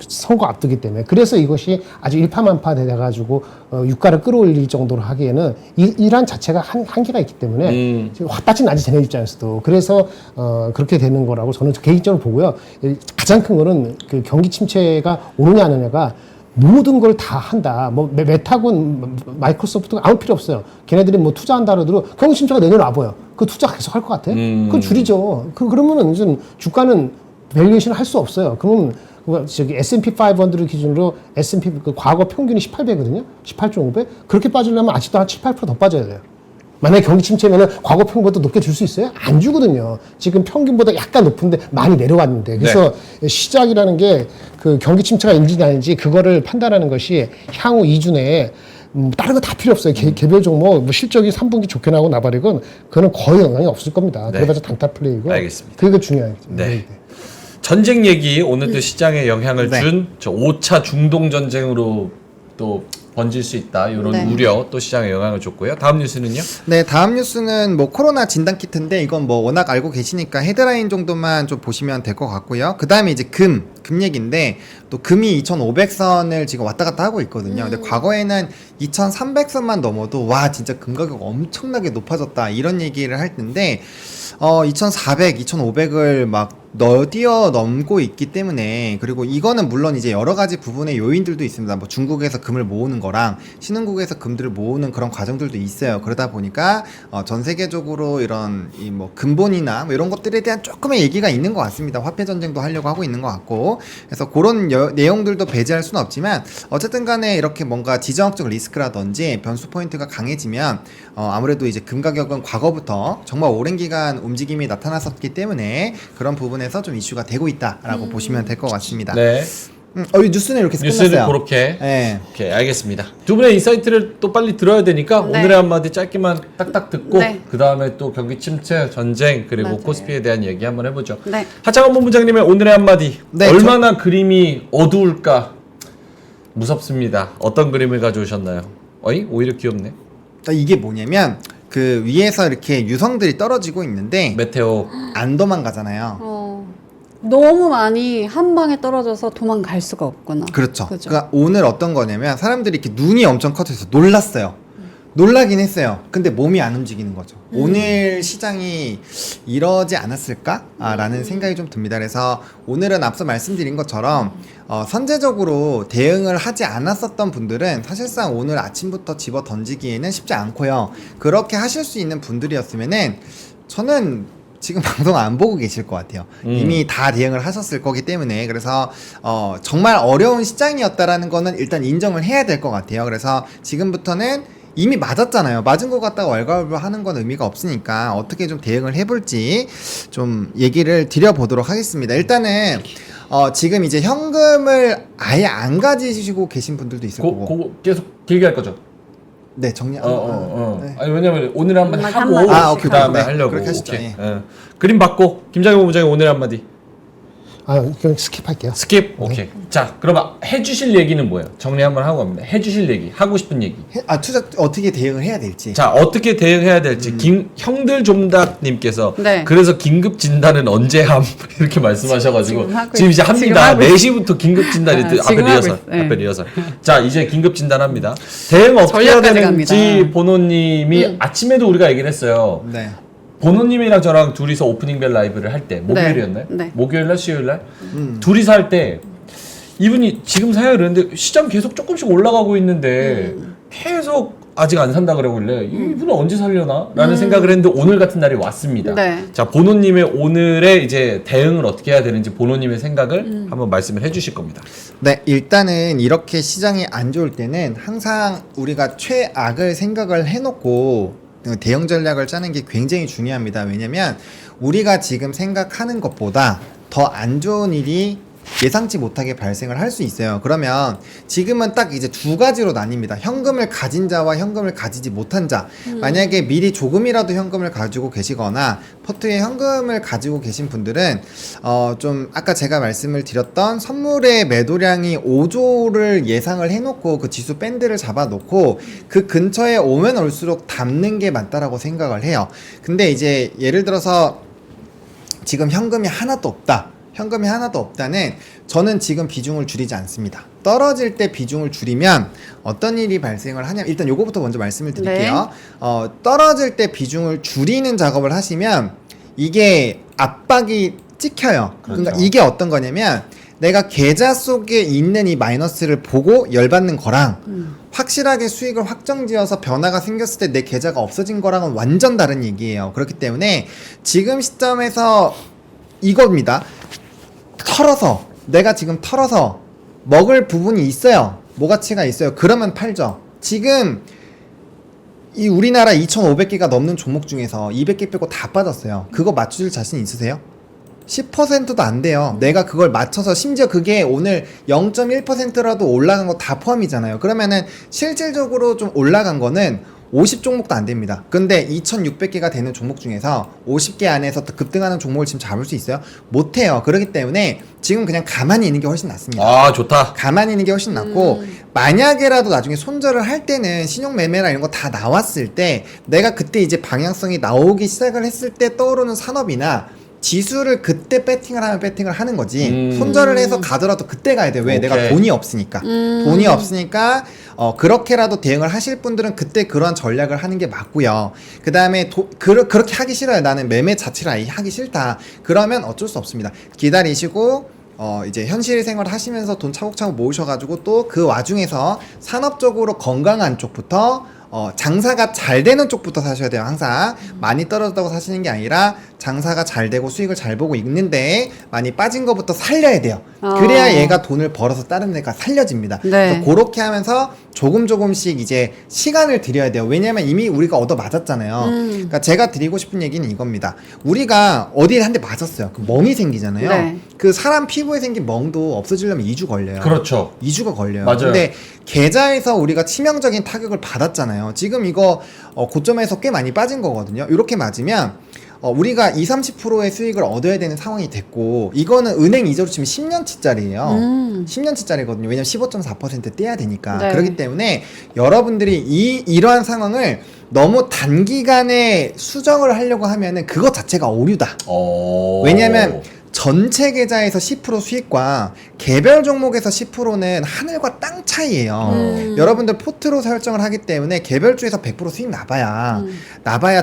S3: 선거 앞두기 때문에. 그래서 이것이 아주 일파만파 돼가지고 유가를 끌어올릴 정도로 하기에는 이란 자체가 한계가 있기 때문에 지금 화빠진 나지 쟤네 입장에서도. 그래서 그렇게 되는 거라고 저는 개인적으로 보고요. 가장 큰 거는 그 경기 침체가 오느냐 안 오느냐가 모든 걸 다 한다. 뭐 메타군, 마이크로소프트가 아무 필요 없어요. 걔네들이 뭐 투자한다 그러더라도 경기 침체가 내년에 와봐요. 그 투자 계속 할 것 같아? 그건 줄이죠. 그러면은 이제 주가는 밸류에이션을 할 수 없어요. 그러면 저기 S&P 500 기준으로 S&P 그 과거 평균이 18배거든요. 18.5배. 그렇게 빠지려면 아직도 한 7, 8% 더 빠져야 돼요. 만약에 경기 침체면은 과거 평균보다 높게 줄 수 있어요? 안 주거든요. 지금 평균보다 약간 높은데 많이 내려갔는데. 그래서 시작이라는 게 그 경기 침체가 인지 아닌지 그거를 판단하는 것이 향후 2주 내에 다른 거 다 필요 없어요. 개별 종목 뭐 실적이 3분기 좋게 나오고 나발이건 그거는 거의 영향이 없을 겁니다.
S1: 네.
S3: 그래서 단타 플레이고.
S1: 알겠습니다.
S3: 그게 중요해요.
S1: 네. 전쟁 얘기 오늘도 시장에 영향을
S4: 네.
S1: 준 저 5차 중동 전쟁으로 또 번질 수 있다 이런
S2: 네.
S1: 우려 또 시장에 영향을 줬고요. 다음 뉴스는요?
S4: 네, 다음 뉴스는 뭐 코로나 진단 키트인데 이건 뭐 워낙 알고 계시니까 헤드라인 정도만 좀 보시면 될 것 같고요. 그 다음에 이제 금 얘기인데 또 금이 2,500선을 지금 왔다 갔다 하고 있거든요. 근데 과거에는 2,300선만 넘어도 와 진짜 금 가격 엄청나게 높아졌다 이런 얘기를 할 텐데 2,400, 2,500을 막 너디어 넘고 있기 때문에 그리고 이거는 물론 이제 여러 가지 부분의 요인들도 있습니다. 뭐 중국에서 금을 모으는 거랑 신흥국에서 금들을 모으는 그런 과정들도 있어요. 그러다 보니까 전 세계적으로 이런 이 뭐 근본이나 뭐 이런 것들에 대한 조금의 얘기가 있는 것 같습니다. 화폐 전쟁도 하려고 하고 있는 것 같고 그래서 그런 내용들도 배제할 수는 없지만 어쨌든 간에 이렇게 뭔가 지정학적 리스크라든지 변수 포인트가 강해지면 아무래도 이제 금 가격은 과거부터 정말 오랜 기간 움직임이 나타났었기 때문에 그런 부분에서 좀 이슈가 되고 있다라고 보시면 될 것 같습니다.
S1: 네.
S4: 이 뉴스는 이렇게 해서
S1: 뉴스를
S4: 끝났어요.
S1: 그렇게.
S4: 네.
S1: 오케이, 알겠습니다. 두 분의 인사이트를 또 빨리 들어야 되니까
S2: 네.
S1: 오늘의 한마디 짧게만 딱딱 듣고
S2: 네.
S1: 그 다음에 또 경기 침체, 전쟁 그리고
S2: 맞아요.
S1: 코스피에 대한 얘기 한번 해보죠.
S2: 네.
S1: 하창원 본부장님의 오늘의 한마디.
S4: 네,
S1: 얼마나 그림이 어두울까 무섭습니다. 어떤 그림을 가져오셨나요? 어이? 오히려 귀엽네.
S4: 이게 뭐냐면 그 위에서 이렇게 유성들이 떨어지고 있는데
S1: 메테오.
S4: 안 도망가잖아요.
S2: 너무 많이 한 방에 떨어져서 도망갈 수가 없구나.
S4: 그렇죠.
S2: 그죠?
S4: 그러니까 오늘 어떤 거냐면 사람들이 이렇게 눈이 엄청 커져서 놀랐어요. 놀라긴 했어요. 근데 몸이 안 움직이는 거죠. 오늘 시장이 이러지 않았을까라는 생각이 좀 듭니다. 그래서 오늘은 앞서 말씀드린 것처럼 선제적으로 대응을 하지 않았었던 분들은 사실상 오늘 아침부터 집어 던지기에는 쉽지 않고요. 그렇게 하실 수 있는 분들이었으면은 저는 지금 방송 안 보고 계실 것 같아요. 이미 다 대응을 하셨을 거기 때문에 그래서 정말 어려운 시장이었다라는 거는 일단 인정을 해야 될 것 같아요. 그래서 지금부터는 이미 맞았잖아요. 맞은 것 같다고 왈가왈부 하는 건 의미가 없으니까 어떻게 좀 대응을 해볼지 좀 얘기를 드려보도록 하겠습니다. 일단은 지금 이제 현금을 아예 안 가지시고 계신 분들도 있을 거고.
S1: 그거 계속 길게 할 거죠?
S4: 네, 정리.
S1: 네. 아니 왜냐면 오늘 한번
S2: 한마디,
S1: 하고
S2: 한마디.
S1: 그 다음에
S4: 네,
S1: 하려고.
S4: 그렇게 하시죠.
S1: 오케이.
S4: 예.
S1: 예. 그림 받고 김장현 본부장님 오늘 한마디.
S3: 그냥 스킵할게요.
S1: 스킵. 오케이. 자, 그러면 해주실 얘기는 뭐예요? 정리 한번 하고 갑니다. 해주실 얘기, 하고 싶은 얘기.
S4: 투자 어떻게 대응을 해야 될지.
S1: 자, 어떻게 대응해야 될지 형들 좀다님께서
S2: 네.
S1: 그래서 긴급 진단은 언제 함 이렇게 말씀하셔가지고
S2: 지금 하고
S1: 지금 이제
S2: 지금
S1: 합니다.
S2: 하고
S1: 4시부터 긴급 진단이
S2: 아,
S1: 앞에
S2: 지금 하고
S1: 리허설,
S2: 있어요. 네.
S1: 앞에 리허설. 자, 이제 긴급 진단합니다. 대응 어떻게 해야
S2: 전략까지
S1: 되는지
S2: 갑니다.
S1: 보노님이 아침에도 우리가 얘기를 했어요.
S4: 네.
S1: 보노님이랑 저랑 둘이서 오프닝벨 라이브를 할 때 목요일이었나요?
S2: 네.
S1: 목요일날 수요일날 둘이서 할 때 이분이 지금 사야 그러는데 시장 계속 조금씩 올라가고 있는데 계속 아직 안 산다 그러길래 이분은 언제 살려나? 라는 생각을 했는데 오늘 같은 날이 왔습니다.
S2: 네.
S1: 자, 보노님의 오늘의 이제 대응을 어떻게 해야 되는지 보노님의 생각을 한번 말씀을 해주실 겁니다.
S4: 네, 일단은 이렇게 시장이 안 좋을 때는 항상 우리가 최악을 생각을 해놓고 대응 전략을 짜는 게 굉장히 중요합니다. 왜냐면 우리가 지금 생각하는 것보다 더 안 좋은 일이 예상치 못하게 발생을 할 수 있어요. 그러면 지금은 딱 이제 두 가지로 나뉩니다. 현금을 가진 자와 현금을 가지지 못한 자. 만약에 미리 조금이라도 현금을 가지고 계시거나 포트에 현금을 가지고 계신 분들은 좀 아까 제가 말씀을 드렸던 선물의 매도량이 5조를 예상을 해놓고 그 지수 밴드를 잡아놓고 그 근처에 오면 올수록 담는 게 맞다라고 생각을 해요. 근데 이제 예를 들어서 지금 현금이 하나도 없다. 현금이 하나도 없다는 저는 지금 비중을 줄이지 않습니다. 떨어질 때 비중을 줄이면 어떤 일이 발생을 하냐. 일단 요거부터 먼저 말씀을 드릴게요. 떨어질 때 비중을 줄이는 작업을 하시면 이게 압박이 찍혀요.
S1: 그렇죠.
S4: 그러니까 이게 어떤 거냐면 내가 계좌 속에 있는 이 마이너스를 보고 열받는 거랑 확실하게 수익을 확정지어서 변화가 생겼을 때 내 계좌가 없어진 거랑은 완전 다른 얘기예요. 그렇기 때문에 지금 시점에서 이겁니다. 털어서 내가 지금 털어서 먹을 부분이 있어요. 모가치가 있어요. 그러면 팔죠. 지금 이 우리나라 2,500개가 넘는 종목 중에서 200개 빼고 다 빠졌어요. 그거 맞추실 자신 있으세요? 10%도 안 돼요. 내가 그걸 맞춰서 심지어 그게 오늘 0.1%라도 올라간 거 다 포함이잖아요. 그러면은 실질적으로 좀 올라간 거는 50종목도 안 됩니다. 근데 2,600개가 되는 종목 중에서 50개 안에서 급등하는 종목을 지금 잡을 수 있어요? 못해요. 그렇기 때문에 지금 그냥 가만히 있는 게 훨씬 낫습니다.
S1: 아, 좋다.
S4: 가만히 있는 게 훨씬 낫고 만약에라도 나중에 손절을 할 때는 신용매매나 이런 거 다 나왔을 때 내가 그때 이제 방향성이 나오기 시작을 했을 때 떠오르는 산업이나 지수를 그때 배팅을 하면 배팅을 하는 거지 손절을 해서 가더라도 그때 가야 돼. 왜?
S1: 오케이.
S4: 내가 돈이 없으니까. 돈이 없으니까 그렇게라도 대응을 하실 분들은 그때 그런 전략을 하는 게 맞고요. 그 다음에 그렇게 하기 싫어요. 나는 매매 자체를 아예 하기 싫다. 그러면 어쩔 수 없습니다. 기다리시고 이제 현실 생활 하시면서 돈 차곡차곡 모으셔가지고 또 그 와중에서 산업적으로 건강한 쪽부터 장사가 잘 되는 쪽부터 사셔야 돼요. 항상 많이 떨어졌다고 사시는 게 아니라 장사가 잘 되고 수익을 잘 보고 있는데 많이 빠진 거부터 살려야 돼요. 그래야 얘가 돈을 벌어서 다른 데가 살려집니다.
S2: 네.
S4: 그래서 그렇게 하면서 조금씩 이제 시간을 들여야 돼요. 왜냐하면 이미 우리가 얻어 맞았잖아요. 그러니까 제가 드리고 싶은 얘기는 이겁니다. 우리가 어디에 한 대 맞았어요. 그 멍이 생기잖아요.
S2: 네.
S4: 그 사람 피부에 생긴 멍도 없어지려면 2주 걸려요.
S1: 그렇죠.
S4: 2주가 걸려요.
S1: 맞아요.
S4: 근데 계좌에서 우리가 치명적인 타격을 받았잖아요. 지금 이거 고점에서 꽤 많이 빠진 거거든요. 이렇게 맞으면 우리가 20-30%의 수익을 얻어야 되는 상황이 됐고 이거는 은행 이자로 치면 10년치짜리예요. 10년치짜리거든요. 왜냐면 15.4% 떼야 되니까.
S2: 네.
S4: 그렇기 때문에 여러분들이 이러한 상황을 너무 단기간에 수정을 하려고 하면은 그것 자체가 오류다. 왜냐면 전체 계좌에서 10% 수익과 개별 종목에서 10%는 하늘과 땅 차이예요. 여러분들 포트로 설정을 하기 때문에 개별주에서 100% 수익 나봐야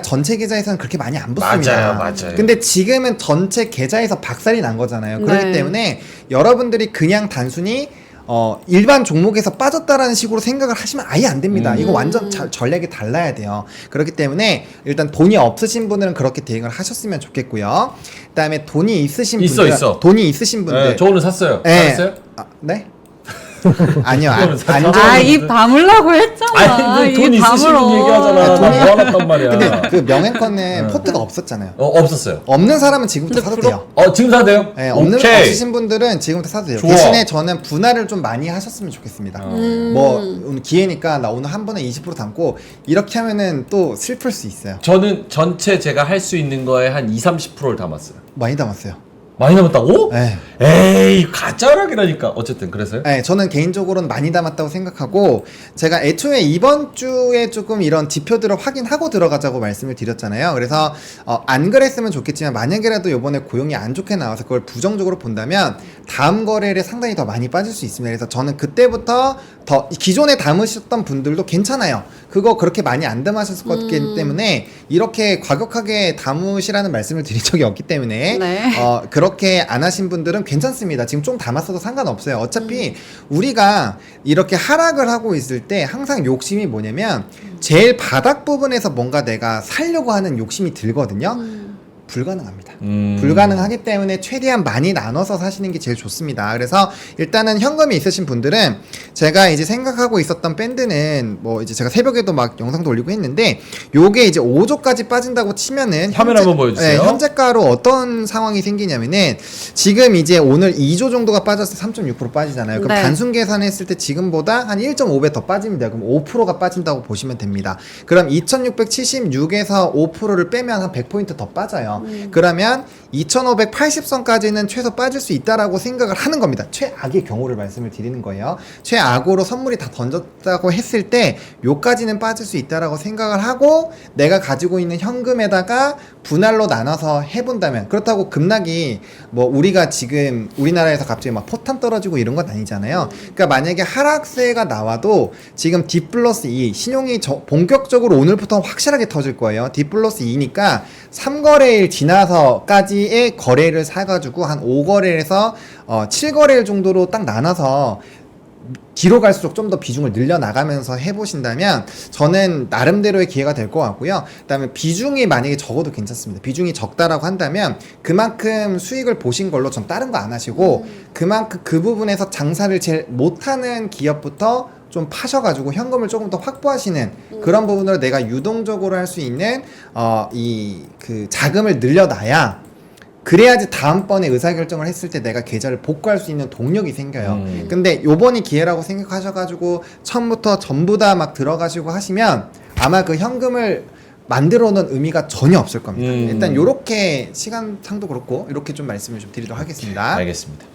S4: 전체 계좌에서는 그렇게 많이 안 붙습니다.
S1: 맞아요.
S4: 근데 지금은 전체 계좌에서 박살이 난 거잖아요. 그렇기
S2: 네.
S4: 때문에 여러분들이 그냥 단순히 일반 종목에서 빠졌다라는 식으로 생각을 하시면 아예 안 됩니다. 이거 완전 전략이 달라야 돼요. 그렇기 때문에 일단 돈이 없으신 분들은 그렇게 대응을 하셨으면 좋겠고요. 그다음에 돈이 있으신 분들,
S1: 있어.
S4: 돈이 있으신 분들,
S1: 네, 저 오늘 샀어요.
S4: 네.
S1: 샀어요?
S4: 네? 아니요,
S1: 그거는 사죠.
S2: 입 다물라고 했잖아.
S1: 아니, 돈
S2: 입
S1: 있으시는
S2: 다물어.
S1: 얘기하잖아. 나 모아놨단 말이야.
S4: 근데 그 명예권은 포트가 없었잖아요.
S1: 없었어요.
S4: 없는 사람은 지금부터 사도 돼요.
S1: 지금 사도 돼요?
S4: 네,
S1: 오케이.
S4: 없으신 분들은 지금부터 사도 돼요.
S1: 좋아.
S4: 대신에 저는 분할을 좀 많이 하셨으면 좋겠습니다. 뭐 오늘 기회니까 나 오늘 한 번에 20% 담고 이렇게 하면은 또 슬플 수 있어요.
S1: 저는 전체 제가 할 수 있는 거에 한 20-30%를 담았어요.
S4: 많이 담았어요.
S1: 많이 남았다고?
S4: 네.
S1: 에이, 가짜락이라니까. 어쨌든 그래서요?
S4: 네, 저는 개인적으로는 많이 담았다고 생각하고 제가 애초에 이번 주에 조금 이런 지표들을 확인하고 들어가자고 말씀을 드렸잖아요. 그래서 안 그랬으면 좋겠지만 만약에라도 이번에 고용이 안 좋게 나와서 그걸 부정적으로 본다면 다음 거래일에 상당히 더 많이 빠질 수 있습니다. 그래서 저는 그때부터 더 기존에 담으셨던 분들도 괜찮아요. 그거 그렇게 많이 안 담으셨을 거기 때문에 이렇게 과격하게 담으시라는 말씀을 드린 적이 없기 때문에
S2: 네.
S4: 그렇게 안 하신 분들은 괜찮습니다. 지금 좀 담았어도 상관없어요. 어차피 우리가 이렇게 하락을 하고 있을 때 항상 욕심이 뭐냐면 제일 바닥 부분에서 뭔가 내가 살려고 하는 욕심이 들거든요. 불가능합니다. 불가능하기 때문에 최대한 많이 나눠서 사시는 게 제일 좋습니다. 그래서 일단은 현금이 있으신 분들은 제가 이제 생각하고 있었던 밴드는 뭐 이제 제가 새벽에도 막 영상도 올리고 했는데 요게 이제 5조까지 빠진다고 치면은
S1: 화면 한번 보여주세요.
S4: 네, 현재가로 어떤 상황이 생기냐면은 지금 이제 오늘 2조 정도가 빠져서 3.6% 빠지잖아요. 그럼
S2: 네.
S4: 단순 계산했을 때 지금보다 한 1.5배 더 빠집니다. 그럼 5%가 빠진다고 보시면 됩니다. 그럼 2676에서 5%를 빼면 한 100포인트 더 빠져요. 그러면 2580선까지는 최소 빠질 수 있다라고 생각을 하는 겁니다. 최악의 경우를 말씀을 드리는 거예요. 최악으로 선물이 다 던졌다고 했을 때 요까지는 빠질 수 있다라고 생각을 하고 내가 가지고 있는 현금에다가 분할로 나눠서 해본다면, 그렇다고 급락이 뭐 우리가 지금 우리나라에서 갑자기 막 포탄 떨어지고 이런 건 아니잖아요. 그러니까 만약에 하락세가 나와도 지금 D 플러스 2 신용이 본격적으로 오늘부터 확실하게 터질 거예요. D 플러스 2니까 3거래일 지나서까지의 거래를 사가지고 한 5거래에서 7거래일 정도로 딱 나눠서 뒤로 갈수록 좀 더 비중을 늘려나가면서 해보신다면 저는 나름대로의 기회가 될 것 같고요. 그 다음에 비중이 만약에 적어도 괜찮습니다. 비중이 적다라고 한다면 그만큼 수익을 보신 걸로 전 다른 거 안 하시고 그만큼 그 부분에서 장사를 제일 못하는 기업부터 좀 파셔가지고 현금을 조금 더 확보하시는 그런 부분으로 내가 유동적으로 할 수 있는 이 그 자금을 늘려놔야, 그래야지 다음번에 의사결정을 했을 때 내가 계좌를 복구할 수 있는 동력이 생겨요. 근데 요번이 기회라고 생각하셔가지고 처음부터 전부 다 막 들어가시고 하시면 아마 그 현금을 만들어 놓은 의미가 전혀 없을 겁니다. 일단 요렇게 시간상도 그렇고 이렇게 좀 말씀을 좀 드리도록 하겠습니다.
S1: 알겠습니다.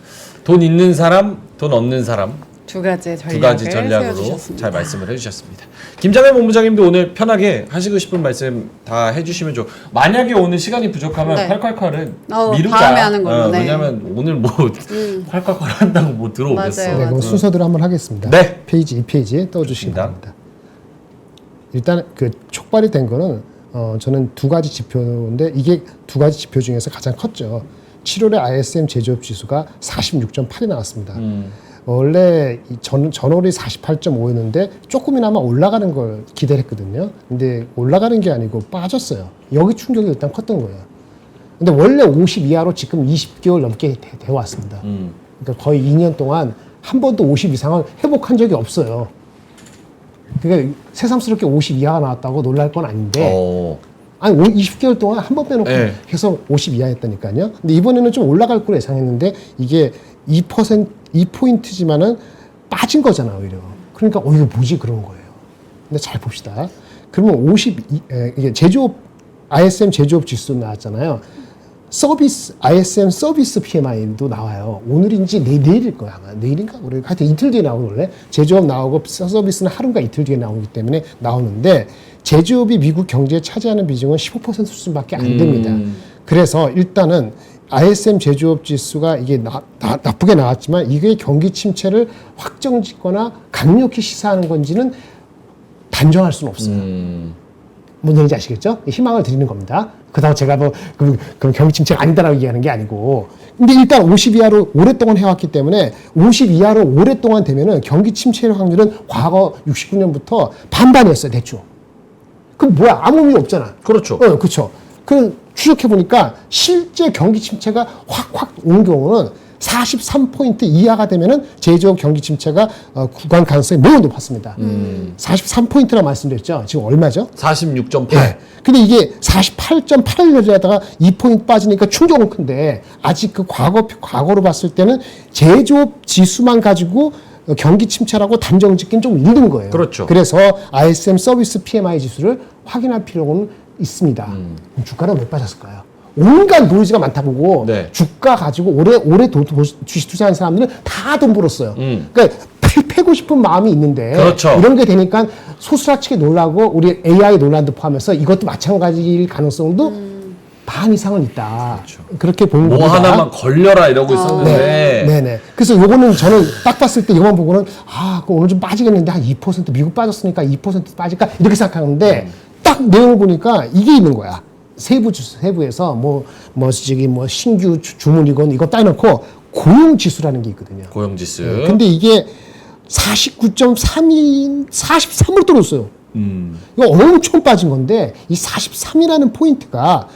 S1: 돈 있는 사람, 돈 없는 사람
S2: 두 가지
S1: 두 가지 전략으로
S2: 세워주셨습니다.
S1: 잘 말씀을 해주셨습니다. 김장현 본부장님도 오늘 편하게 하시고 싶은 말씀 다 해주시면 좋. 만약에 오늘 시간이 부족하면
S2: 네.
S1: 콸콸콸은 미루자.
S2: 다음에 하는 걸로. 네.
S1: 왜냐면 오늘 뭐 콸콸콸 한다고 뭐 들어오겠어.
S2: 맞아요.
S3: 네, 그럼 순서대로 한번 하겠습니다.
S1: 네.
S3: 페이지 2페이지에 떠주시기
S1: 좋습니다.
S3: 바랍니다. 일단 그 촉발이 된 거는 저는 두 가지 지표인데 이게 두 가지 지표 중에서 가장 컸죠. 7월에 ISM 제조업 지수가 46.8이 나왔습니다. 원래 전월이 48.5였는데 조금이나마 올라가는 걸 기대했거든요. 근데 올라가는 게 아니고 빠졌어요. 여기 충격이 일단 컸던 거예요. 근데 원래 50 이하로 지금 20개월 넘게 돼 왔습니다. 그러니까 거의 2년 동안 한 번도 50 이상을 회복한 적이 없어요. 그러니까 새삼스럽게 50 이하가 나왔다고 놀랄 건 아닌데 아니 20개월 동안 한 번 빼놓고
S1: 네.
S3: 계속 50 이하였다니까요. 근데 이번에는 좀 올라갈 거로 예상했는데 이게 2%지만은 빠진 거잖아 오히려. 그러니까 이거 뭐지 그런 거예요. 근데 잘 봅시다. 그러면 이게 제조업 ISM 제조업 지수 나왔잖아요. 서비스 ISM 서비스 PMI도 나와요. 오늘인지 내일일 거야 아마. 내일인가 모르겠. 하여튼 이틀 뒤에 나오는 원래 제조업 나오고 서비스는 하루인가 이틀 뒤에 나오기 때문에 나오는데 제조업이 미국 경제에 차지하는 비중은 15% 수준밖에 안 됩니다. 그래서 일단은 ISM 제조업 지수가 이게 나쁘게 나왔지만 이게 경기 침체를 확정짓거나 강력히 시사하는 건지는 단정할 수는 없어요. 뭔 얘기인지 아시겠죠? 희망을 드리는 겁니다. 그다음 제가 뭐 그럼 경기 침체가 아니다라고 얘기하는 게 아니고. 근데 일단 50 이하로 오랫동안 해왔기 때문에 50 이하로 오랫동안 되면은 경기 침체의 확률은 과거 69년부터 반반이었어요, 대충. 그럼 뭐야? 아무 의미 없잖아.
S1: 그렇죠.
S3: 그렇죠. 그 추적해 보니까 실제 경기 침체가 확 온 경우는 43포인트 이하가 되면은 제조업 경기 침체가 구간 가능성이 매우 높았습니다. 43포인트나 말씀드렸죠. 지금 얼마죠?
S1: 46.8.
S3: 네. 근데 이게 48.8을 2포인트 빠지니까 충격은 큰데 아직 그 과거로 봤을 때는 제조업 지수만 가지고 경기 침체라고 단정 짓기는 좀 힘든 거예요.
S1: 그렇죠.
S3: 그래서 ISM 서비스 PMI 지수를 확인할 필요는 있습니다. 그럼 주가는 왜 빠졌을까요? 온갖 노이즈가 많다 보고
S1: 네.
S3: 주가 가지고 오래 주식 투자한 사람들은 다 돈 벌었어요. 그러니까 패고 싶은 마음이 있는데
S1: 그렇죠.
S3: 이런 게 되니까 소스라치게 놀라고 우리 AI 논란도 포함해서 이것도 마찬가지일 가능성도 반 이상은 있다.
S1: 그렇죠.
S3: 그렇게 보는
S1: 뭐
S3: 겁니다.
S1: 하나만 걸려라 이러고 있었는데
S3: 네네. 그래서 요거는 저는 딱 봤을 때 이거만 보고는 그럼 오늘 좀 빠지겠는데 한 2% 미국 빠졌으니까 2% 빠질까 이렇게 생각하는데 딱 내용을 보니까 이게 있는 거야. 세부에서 신규 주문이건 이거 따놓고 고용 지수라는 게 있거든요.
S1: 고용지수.
S3: 근데 이게 49.3이 43으로 떨어졌어요. 이거 엄청 빠진 건데 이 43이라는 포인트가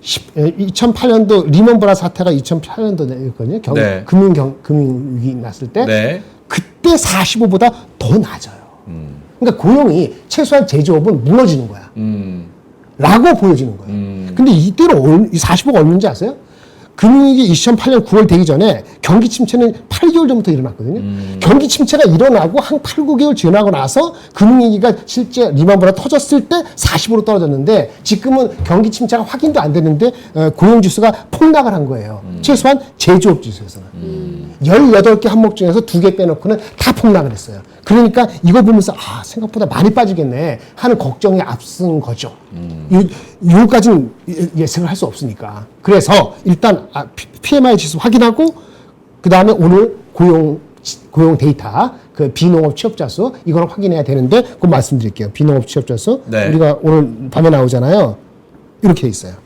S3: 2008년도 리먼 브라더스 사태가 2008년도였거든요.
S1: 네.
S3: 금융위기 났을 때
S1: 네.
S3: 그때 45보다 더 낮아요. 그러니까 고용이 최소한 제조업은 무너지는 거야. 라고 보여지는 거예요. 근데 이때는 이 45가 얼마인지 아세요? 금융위기 2008년 9월 되기 전에 경기 침체는 8개월 전부터 일어났거든요. 경기 침체가 일어나고 한 8, 9개월 지나고 나서 금융위기가 실제 리먼브라 터졌을 때 40으로 떨어졌는데 지금은 경기 침체가 확인도 안 됐는데 고용지수가 폭락을 한 거예요. 최소한 제조업 지수에서는. 18개 항목 중에서 2개 빼놓고는 다 폭락을 했어요. 그러니까 이거 보면서 생각보다 많이 빠지겠네 하는 걱정이 앞선 거죠. 요까지는 예측을 할 수 없으니까. 그래서 일단 PMI 지수 확인하고 그 다음에 오늘 고용 데이터 그 비농업 취업자 수 이걸 확인해야 되는데 그거 말씀드릴게요. 비농업 취업자 수
S1: 네.
S3: 우리가 오늘 밤에 나오잖아요. 이렇게 돼 있어요.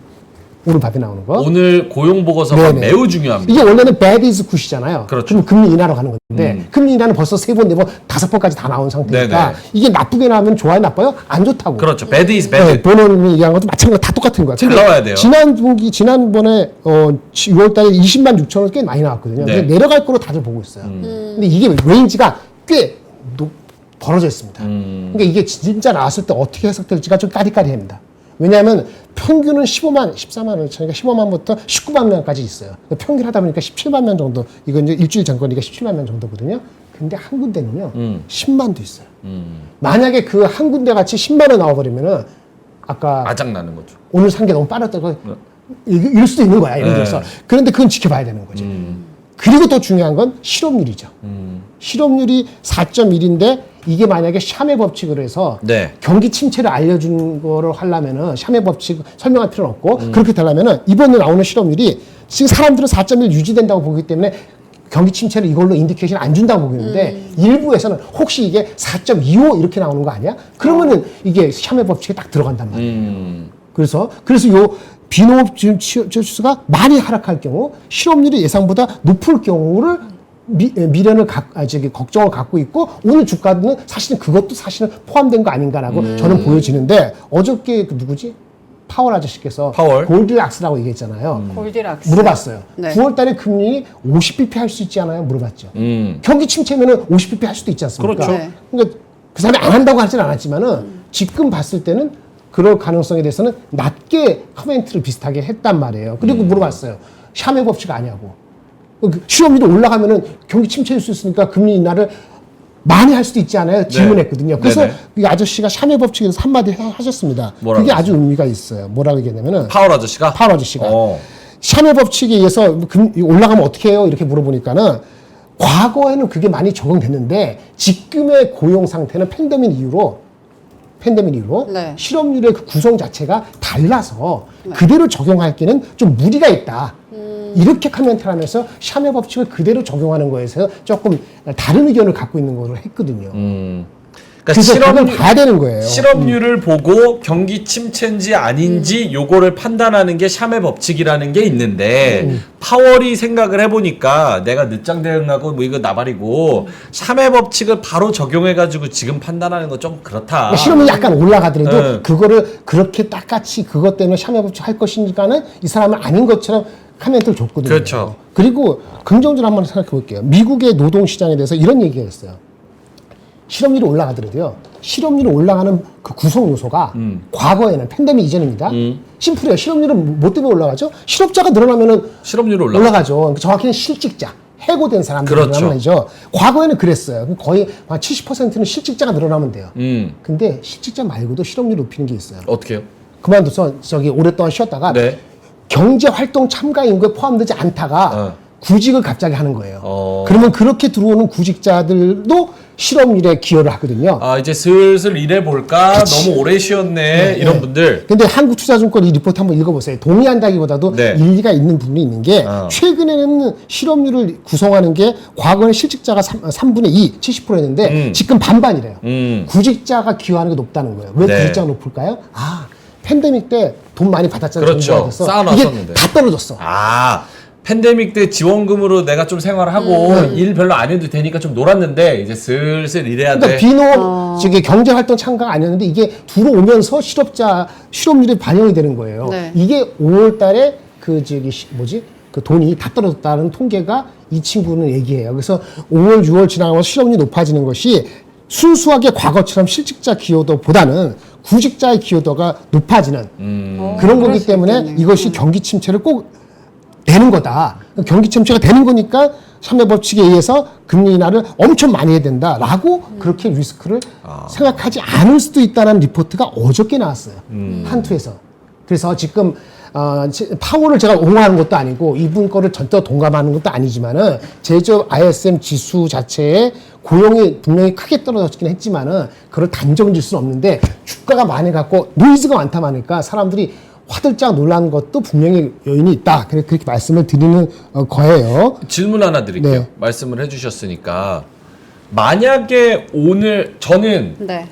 S3: 오늘 밤에 나오는 거.
S1: 오늘 고용 보고서가
S3: 네네.
S1: 매우 중요합니다.
S3: 이게 원래는 bad is good이잖아요.
S1: 그렇죠.
S3: 그럼 금리 인하로 가는 건데 금리 인하는 벌써 3번, 4번, 5번까지 다 나온 상태니까
S1: 네네.
S3: 이게 나쁘게 나오면 좋아요, 나빠요? 안 좋다고.
S1: 그렇죠. bad is
S3: 네,
S1: bad.
S3: 본원이 얘기한 것도 마찬가지로 다 똑같은 거야.
S1: 잘
S3: 근데
S1: 나와야 돼요.
S3: 지난번에 6월 달에 20만 6천원 꽤 많이 나왔거든요.
S1: 네.
S3: 근데 내려갈 거로 다들 보고 있어요. 근데 이게 레인지가 꽤 벌어져 있습니다. 그러니까 이게 진짜 나왔을 때 어떻게 해석될지가 좀 까리까리합니다. 왜냐하면 평균은 15만, 14만 5천이니까 15만부터 19만 명까지 있어요. 평균 하다 보니까 17만 명 정도, 이건 이제 일주일 전 거니까 17만 명 정도거든요. 근데 한 군데는요, 10만도 있어요. 만약에 그 한 군데 같이 10만원 나와버리면은, 아까
S1: 아작나는 거죠.
S3: 오늘 산 게 너무 빠르다고 이럴 수도 있는 거야, 예를 들어서. 그런데 그건 지켜봐야 되는 거죠. 그리고 또 중요한 건 실업률이죠. 실업률이 4.1인데 이게 만약에 샤메 법칙으로 해서
S1: 네.
S3: 경기 침체를 알려준 거를 하려면은 샤메 법칙 설명할 필요는 없고 그렇게 되려면은 이번에 나오는 실업률이 지금 사람들은 4.1 유지된다고 보기 때문에 경기 침체를 이걸로 인디케이션 안 준다고 보이는데 일부에서는 혹시 이게 4.25 이렇게 나오는 거 아니야? 그러면은 이게 샤메 법칙에 딱 들어간단 말이에요. 그래서 요 비농업 지수가 많이 하락할 경우 실업률이 예상보다 높을 경우를 미련을 걱정을 갖고 있고 오늘 주가는 사실은 그것도 사실은 포함된 거 아닌가라고 저는 보여지는데 어저께 그 누구지? 파월 아저씨께서
S1: 파월.
S3: 골디락스라고 얘기했잖아요.
S2: 골디락스.
S3: 물어봤어요.
S2: 네.
S3: 9월 달에 금리 50bp 할 수 있지 않아요? 물어봤죠. 경기 침체면은 50bp 할 수도 있지 않습니까?
S1: 그렇죠.
S2: 네.
S3: 그러니까 그 사람이 안 한다고 하진 않았지만은 지금 봤을 때는 그럴 가능성에 대해서는 낮게 커멘트를 비슷하게 했단 말이에요. 그리고 물어봤어요. 샤메 법칙 아니냐고. 실업률이 올라가면은 경기 침체일 수 있으니까 금리 인하를 많이 할 수도 있지 않아요? 질문했거든요. 그래서
S1: 네네.
S3: 이 아저씨가 샤메 법칙에서 한마디 하셨습니다.
S1: 뭐라고
S3: 그게 아주 의미가 있어요. 뭐라고 얘기했냐면은
S1: 파월 아저씨가?
S3: 파월 아저씨가
S1: 어.
S3: 샤메 법칙에 의해서 올라가면 어떻게 해요? 이렇게 물어보니까는 과거에는 그게 많이 적용됐는데 지금의 고용 상태는 팬데믹 이후로
S2: 네.
S3: 실업률의 그 구성 자체가 달라서 그대로 적용하기는 좀 무리가 있다. 이렇게 코멘트를 하면서 샤메 법칙을 그대로 적용하는 거에서 조금 다른 의견을 갖고 있는 거를 했거든요.
S1: 그러니까
S3: 그래서 그걸 봐야 되는 거예요.
S1: 실업률을 보고 경기 침체인지 아닌지 요거를 판단하는 게 샤메 법칙이라는 게 있는데 파월이 생각을 해보니까 내가 늦장 대응하고 뭐 이거 나발이고 샤메 법칙을 바로 적용해가지고 지금 판단하는 거 좀 그렇다.
S3: 실업률이 약간 올라가더라도
S1: 네.
S3: 그거를 그렇게 딱같이 그것 때문에 샤메 법칙 할 것이니까는 이 사람은 아닌 것처럼 코멘트를 줬거든요.
S1: 그렇죠.
S3: 그리고 긍정적으로 한번 생각해 볼게요. 미국의 노동시장에 대해서 이런 얘기가 있어요. 실업률이 올라가더라도요. 실업률이 올라가는 그 구성 요소가 과거에는 팬데믹 이전입니다. 심플해요. 실업률은 뭐 때문에 올라가죠? 실업자가 늘어나면은
S1: 실업률이
S3: 올라가죠. 그러니까 정확히는 실직자, 해고된 사람들이
S1: 그렇죠.
S3: 늘어나죠. 과거에는 그랬어요. 거의 한 70%는 실직자가 늘어나면 돼요. 근데 실직자 말고도 실업률 높이는 게 있어요.
S1: 어떻게요?
S3: 그만둬서 오랫동안 쉬었다가
S1: 네.
S3: 경제 활동 참가 인구에 포함되지 않다가 구직을 갑자기 하는 거예요. 그러면 그렇게 들어오는 구직자들도 실업률에 기여를 하거든요.
S1: 아 이제 슬슬 일해볼까? 너무 오래 쉬었네. 이런 분들.
S3: 근데 한국투자증권 이 리포트 한번 읽어보세요. 동의한다기보다도
S1: 네.
S3: 일리가 있는 부분이 있는 게 최근에는 실업률을 구성하는 게 과거는 실직자가 3분의 2, 70%였는데 지금 반반이래요. 구직자가 기여하는 게 높다는 거예요. 왜
S1: 네.
S3: 구직자가 높을까요? 팬데믹 때 돈 많이 받았잖아요.
S1: 그렇죠.
S3: 정부한테서.
S1: 쌓아놨었는데.
S3: 이게 다 떨어졌어.
S1: 아 팬데믹 때 지원금으로 내가 좀 생활하고 일 별로 안 해도 되니까 좀 놀았는데 이제 슬슬 일해야
S3: 그러니까
S1: 돼.
S3: 비노 저기 경제활동 참가가 아니었는데 이게 들어오면서 실업률이 반영이 되는 거예요.
S2: 네.
S3: 이게 5월달에 그 저기 그 돈이 다 떨어졌다는 통계가 이 친구는 얘기해요. 그래서 5월, 6월 지나가면서 실업률이 높아지는 것이 순수하게 과거처럼 실직자 기여도보다는 구직자의 기여도가 높아지는 그런 거기 때문에
S2: 있겠네요.
S3: 이것이 경기 침체를 꼭 되는 거다. 경기 침체가 되는 거니까 참여법칙에 의해서 금리 인하를 엄청 많이 해야 된다라고 그렇게 리스크를 생각하지 않을 수도 있다는 리포트가 어저께 나왔어요. 한투에서. 그래서 지금 파워를 제가 옹호하는 것도 아니고 이분 거를 전혀 동감하는 것도 아니지만은 제조업 ISM 지수 자체에 고용이 분명히 크게 떨어졌긴 했지만은 그걸 단정 지을 수는 없는데 주가가 많이 갖고 노이즈가 많다 보니까 사람들이 화들짝 놀란 것도 분명히 요인이 있다. 그렇게 말씀을 드리는 거예요.
S1: 질문 하나 드릴게요.
S3: 네.
S1: 말씀을 해주셨으니까 만약에 오늘 저는
S2: 네.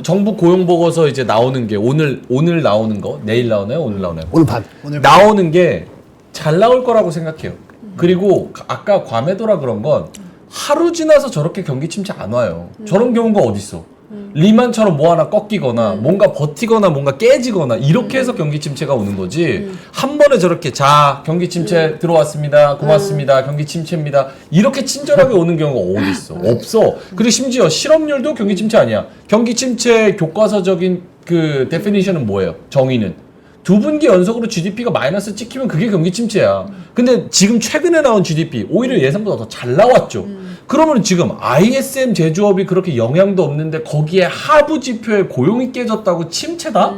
S1: 정부 고용 보고서 이제 나오는 게 오늘 나오는 거 내일 나오나요? 오늘 나오나요?
S3: 오늘 밤.
S1: 나오는 게 잘 나올 거라고 생각해요. 그리고 아까 과매도라 그런 건 하루 지나서 저렇게 경기 침체 안 와요. 저런 경우가 어딨어? 리만처럼 뭐 하나 꺾이거나 뭔가 버티거나 뭔가 깨지거나 이렇게 해서 경기 침체가 오는 거지 한 번에 저렇게 자 경기 침체 들어왔습니다 고맙습니다 경기 침체입니다 이렇게 친절하게 오는 경우가 어디 있어 없어. 그리고 심지어 실업률도 경기 침체 아니야. 경기 침체 교과서적인 그 데피니션은 뭐예요? 정의는 두 분기 연속으로 GDP가 마이너스 찍히면 그게 경기 침체야. 근데 지금 최근에 나온 GDP 오히려 예상보다 더 잘 나왔죠. 그러면 지금 ISM 제조업이 그렇게 영향도 없는데 거기에 하부 지표에 고용이 깨졌다고 침체다?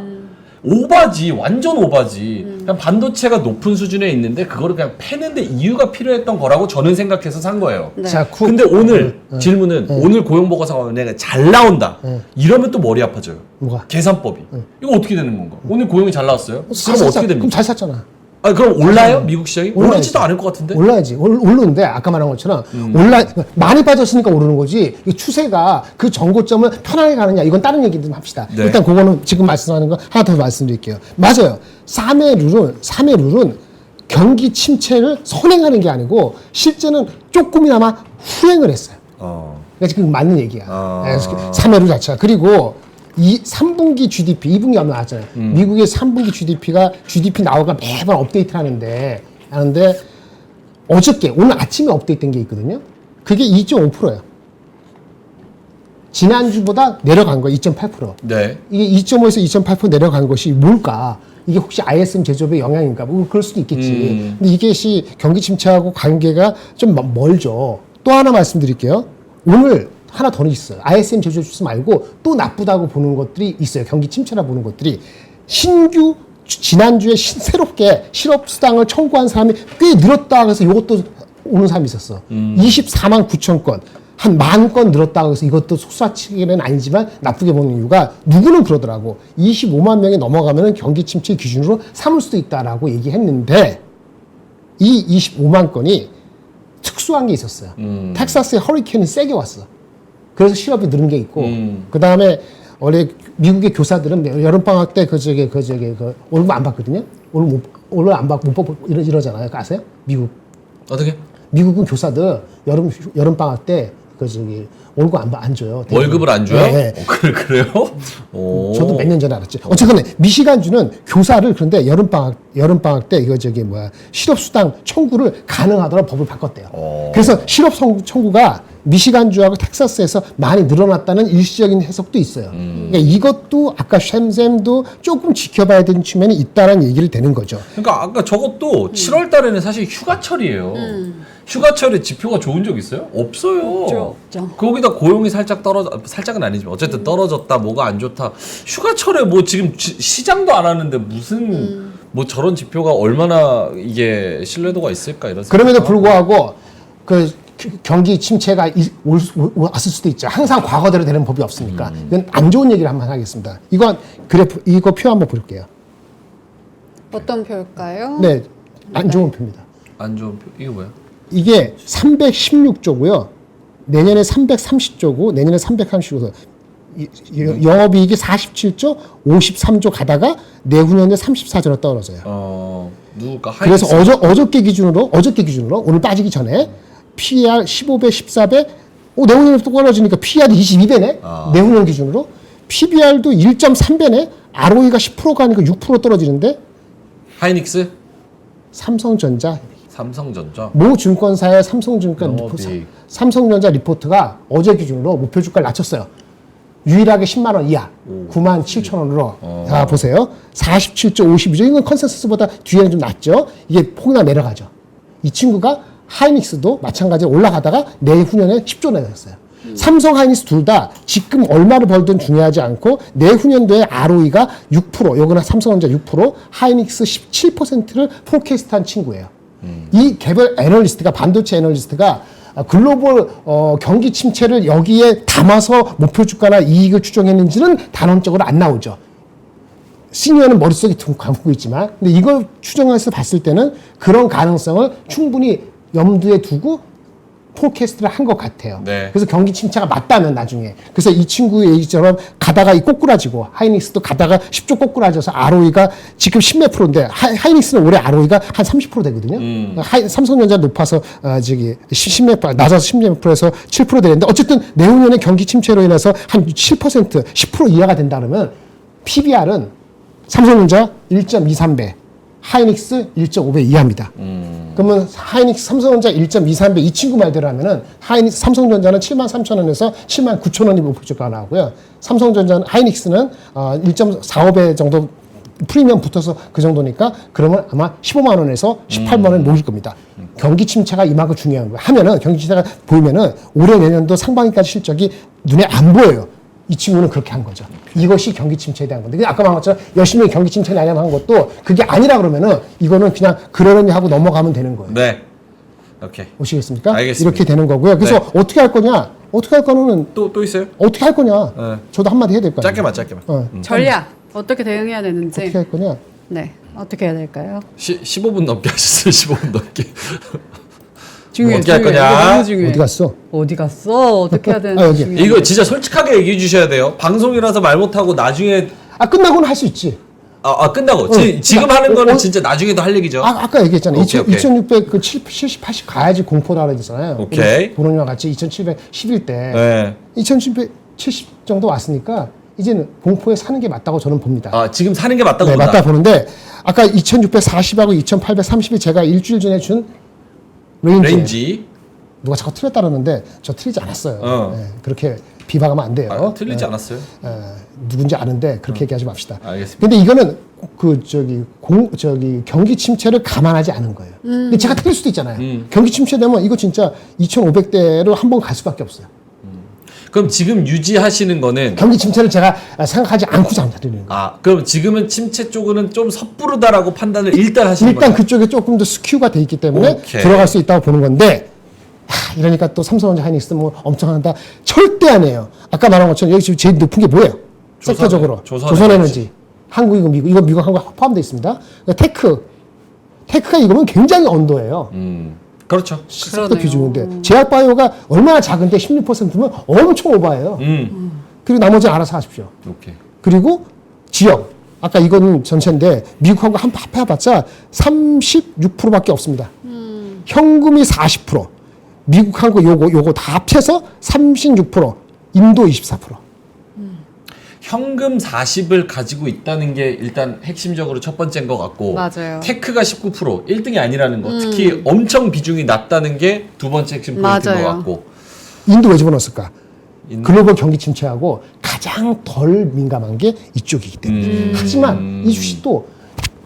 S1: 오바지. 완전 오바지. 그냥 반도체가 높은 수준에 있는데 그거를 그냥 패는데 이유가 필요했던 거라고 저는 생각해서 산 거예요.
S2: 네.
S3: 자,
S1: 근데 오늘 질문은 오늘 고용보고서가 내가 잘 나온다. 이러면 또 머리 아파져요.
S3: 뭐가?
S1: 계산법이. 이거 어떻게 되는 건가? 오늘 고용이 잘 나왔어요? 그럼 어떻게
S3: 그럼
S1: 됩니까?
S3: 잘 샀잖아.
S1: 아, 그럼 올라요? 미국 시장이?
S3: 올라야지.
S1: 오르지도 않을 것 같은데?
S3: 올라야지. 오르는데 아까 말한 것처럼 많이 빠졌으니까 오르는 거지. 이 추세가 그 전고점을 편하게 가느냐 이건 다른 얘기 좀 합시다.
S1: 네.
S3: 일단 그거는 지금 말씀하는 거 하나 더 말씀드릴게요. 맞아요. 3회 룰은 경기 침체를 선행하는 게 아니고 실제는 조금이나마 후행을 했어요. 그러니까 지금 맞는 얘기야.
S1: 아.
S3: 3회 룰 자체가. 그리고 이 3분기 GDP, 2분기 안 나왔잖아요. 미국의 3분기 GDP 나오가 매번 업데이트 하는데 어저께, 오늘 아침에 업데이트된 게 있거든요. 그게 2.5%예요. 지난주보다 내려간 거예요. 2.8%.
S1: 네.
S3: 이게 2.5에서 2.8% 내려간 것이 뭘까? 이게 혹시 ISM 제조업의 영향인가? 뭐 그럴 수도 있겠지. 근데 이게 경기 침체하고 관계가 좀 멀죠. 또 하나 말씀드릴게요. 오늘 하나 더 있어요. ISM 제조업 지수 말고 또 나쁘다고 보는 것들이 있어요. 경기 침체라 보는 것들이. 지난주에 새롭게 실업수당을 청구한 사람이 꽤 늘었다 그래서 이것도 오는 사람이 있었어. 24만 9천 건. 한 10,000건 늘었다고 해서 이것도 속사치기는 아니지만 나쁘게 보는 이유가 누구는 그러더라고. 25만 명이 넘어가면 경기 침체 기준으로 삼을 수도 있다라고 얘기했는데 이 25만 건이 특수한 게 있었어요. 텍사스의 허리케인이 세게 왔어. 그래서 실업이 늘은 게 있고 그 다음에 원래 미국의 교사들은 여름방학 때 그 월급 안 받거든요. 월급 안 받고 못 받고 이러잖아요. 아세요?
S1: 어떻게?
S3: 미국은 교사들 여름방학 때 월급 안 줘요.
S1: 월급을 안 줘요?
S3: 네.
S1: 그래요? 오.
S3: 저도 몇 년 전에 알았지. 어쨌든 미시간주는 교사를 그런데 여름방학 때 실업수당 청구를 가능하도록 법을 바꿨대요. 그래서 실업 청구가 미시간주하고 텍사스에서 많이 늘어났다는 일시적인 해석도 있어요. 그러니까 이것도 아까 샘도 조금 지켜봐야 되는 측면이 있다는 얘기를 되는 거죠.
S1: 그러니까 아까 저것도 7월 달에는 사실 휴가철이에요. 휴가철에 지표가 좋은 적 있어요? 없어요.
S2: 없죠.
S1: 거기다 고용이 살짝은 아니지만 어쨌든 떨어졌다, 뭐가 안 좋다. 휴가철에 뭐 지금 시장도 안 하는데 무슨 뭐 저런 지표가 얼마나 이게 신뢰도가 있을까 이런
S3: 그럼에도
S1: 생각이
S3: 불구하고 경기 침체가 왔을 수도 있죠. 항상 과거대로 되는 법이 없으니까. 이건 안 좋은 얘기를 한번 하겠습니다. 이거 표 한번 볼게요.
S2: 어떤 표일까요?
S3: 네, 안 좋은 표입니다.
S1: 안 좋은 표. 이게 뭐야?
S3: 이게 316조고요. 내년에 330조고 내년에 335조. 영업이익이 47조, 53조 가다가 내후년에 34조로 떨어져요.
S1: 누가
S3: 그래서 어저께 기준으로 오늘 빠지기 전에 PER 15배, 14배, 내후년에 또 떨어지니까 PER이 22배네. 내후년 기준으로 PBR도 1.3배네. ROE가 10%가 아니고 6% 떨어지는데
S1: 하이닉스?
S3: 삼성전자
S1: 모
S3: 증권사의 삼성전자 리포트가 어제 기준으로 목표 주가를 낮췄어요. 유일하게 10만 원 이하, 9만 7천 원으로. 자, 보세요. 47조 52조. 이건 컨센서스보다 뒤에는 좀 낮죠. 이게 폭락 내려가죠. 이 친구가 하이닉스도 마찬가지로 올라가다가 내후년에 10조 내렸어요. 삼성 하이닉스 둘 다 지금 얼마를 벌든 중요하지 않고 내후년도에 ROE가 6%, 여기는 삼성전자 6%, 하이닉스 17%를 포캐스트한 친구예요. 이 개별 애널리스트가 반도체 애널리스트가 글로벌 경기 침체를 여기에 담아서 목표 주가나 이익을 추정했는지는 단언적으로 안 나오죠. 시니어는 머릿속에 감고 있지만, 근데 이걸 추정해서 봤을 때는 그런 가능성을 충분히 염두에 두고 포캐스트를 한 것 같아요.
S1: 네.
S3: 그래서 경기 침체가 맞다면 나중에. 그래서 이 친구의 얘기처럼 가다가 이 꼬꾸라지고 하이닉스도 가다가 10조 꼬꾸라져서 ROE가 지금 10몇 프로인데 하이닉스는 올해 ROE가 한 30% 되거든요. 삼성전자 높아서 저기 10몇 프로 낮아서 10몇 프로에서 7% 되는데 어쨌든 내후년에 경기 침체로 인해서 한 7% 10% 이하가 된다 그러면 PBR은 삼성전자 1.23배, 하이닉스 1.5배 이하입니다. 그러면 하이닉스, 삼성전자 1.23배 이 친구 말대로 하면은 삼성전자는 73,000원에서 79,000원이 목표 주가가 나오고요. 삼성전자는 하이닉스는 1.45배 정도 프리미엄 붙어서 그 정도니까 그러면 아마 15만 원에서 18만 원 모일 겁니다. 경기 침체가 이만큼 중요한 거예요. 하면은 경기 침체가 보이면은 올해 내년도 상반기까지 실적이 눈에 안 보여요. 이 친구는 그렇게 한 거죠. 이것이 경기 침체에 대한 건데, 아까 말한 것처럼 열심히 경기 침체 나냐면 한 것도 그게 아니라 그러면은 이거는 그냥 그러려니 하고 넘어가면 되는 거예요.
S1: 네. 오케이.
S3: 오시겠습니까?
S1: 알겠습니다.
S3: 이렇게 되는 거고요. 그래서
S1: 네.
S3: 어떻게 할 거냐? 어떻게 할 거는
S1: 또 있어요?
S3: 어떻게 할 거냐?
S1: 네.
S3: 저도 한마디 해야 될 거 아니에요.
S1: 짧게만.
S2: 전략 어떻게 대응해야 되는지.
S3: 어떻게 할 거냐?
S2: 네. 어떻게 해야 될까요? 15분
S1: 15분 넘게 하셨어요. 15분 넘게.
S2: 중요해.
S1: 어떻게 할
S2: 중요해.
S1: 거냐?
S2: 이거 너무 중요해.
S3: 어디 갔어?
S2: 어디 갔어? 어떻게 해야 되는지
S3: 여기.
S2: 중요해.
S1: 이거 진짜 솔직하게 얘기해 주셔야 돼요. 방송이라서 말 못하고 나중에
S3: 끝나고는 할 수 있지.
S1: 끝나고 지금 하는 거는 진짜 나나중에도 할 얘기죠.
S3: 아까 얘기했잖아요.
S1: 오케이.
S3: 2600, 70, 80 가야지 공포라 그랬잖아요.
S1: 오케이.
S3: 보론이와 같이 2711대.
S1: 네.
S3: 2770 정도 왔으니까 이제는 공포에 사는 게 맞다고 저는 봅니다.
S1: 지금 사는 게 맞다고
S3: 네,
S1: 본다.
S3: 맞다 보는데 아까 2640하고 2830이 제가 일주일 전에 준 레인지. 누가 자꾸 틀렸다 그러는데 저 틀리지 않았어요. 네, 그렇게 비방하면 안 돼요.
S1: 틀리지 않았어요.
S3: 누군지 아는데 그렇게 얘기하지 맙시다.
S1: 알겠습니다.
S3: 근데 이거는 경기 침체를 감안하지 않은 거예요. 근데 제가 틀릴 수도 있잖아요. 경기 침체되면 이거 진짜 2,500대로 한 번 갈 수밖에 없어요.
S1: 그럼 지금 유지하시는 거는
S3: 경기 침체를 제가 생각하지 않고 잠자리는 거예요.
S1: 그럼 지금은 침체 쪽은 좀 섣부르다라고 판단을 일단 하시는 거예요.
S3: 일단 그쪽에 조금 더 스큐가 돼 있기 때문에
S1: 오케이.
S3: 들어갈 수 있다고 보는 건데, 이러니까 또 삼성전자 하이닉스 뭐 엄청 한다. 절대 아니에요. 아까 말한 것처럼 여기 지금 제일 높은 게 뭐예요? 섹터적으로. 조선에너지. 한국이고 미국. 이거 미국 한국 포함되어 있습니다. 그러니까 테크가 이거면 굉장히 언더예요.
S1: 그렇죠.
S3: 섹터 비중인데. 제약바이오가 얼마나 작은데 16%면 엄청 오버예요. 그리고 나머지는 알아서 하십시오.
S1: 오케이.
S3: 그리고 지역. 아까 이거는 전체인데 미국하고 한 합해봤자 36%밖에 없습니다. 현금이 40%, 미국하고 요거 다 합쳐서 36%, 인도 24%.
S1: 현금 40을 가지고 있다는 게 일단 핵심적으로 첫 번째인 것 같고,
S2: 맞아요.
S1: 테크가 19%, 1등이 아니라는 거, 특히 엄청 비중이 낮다는 게 두 번째 핵심 포인트인 것
S2: 맞아요.
S1: 같고.
S3: 인도 왜 집어넣었을까? 글로벌 경기 침체하고 가장 덜 민감한 게 이쪽이기 때문에. 하지만 이 주식도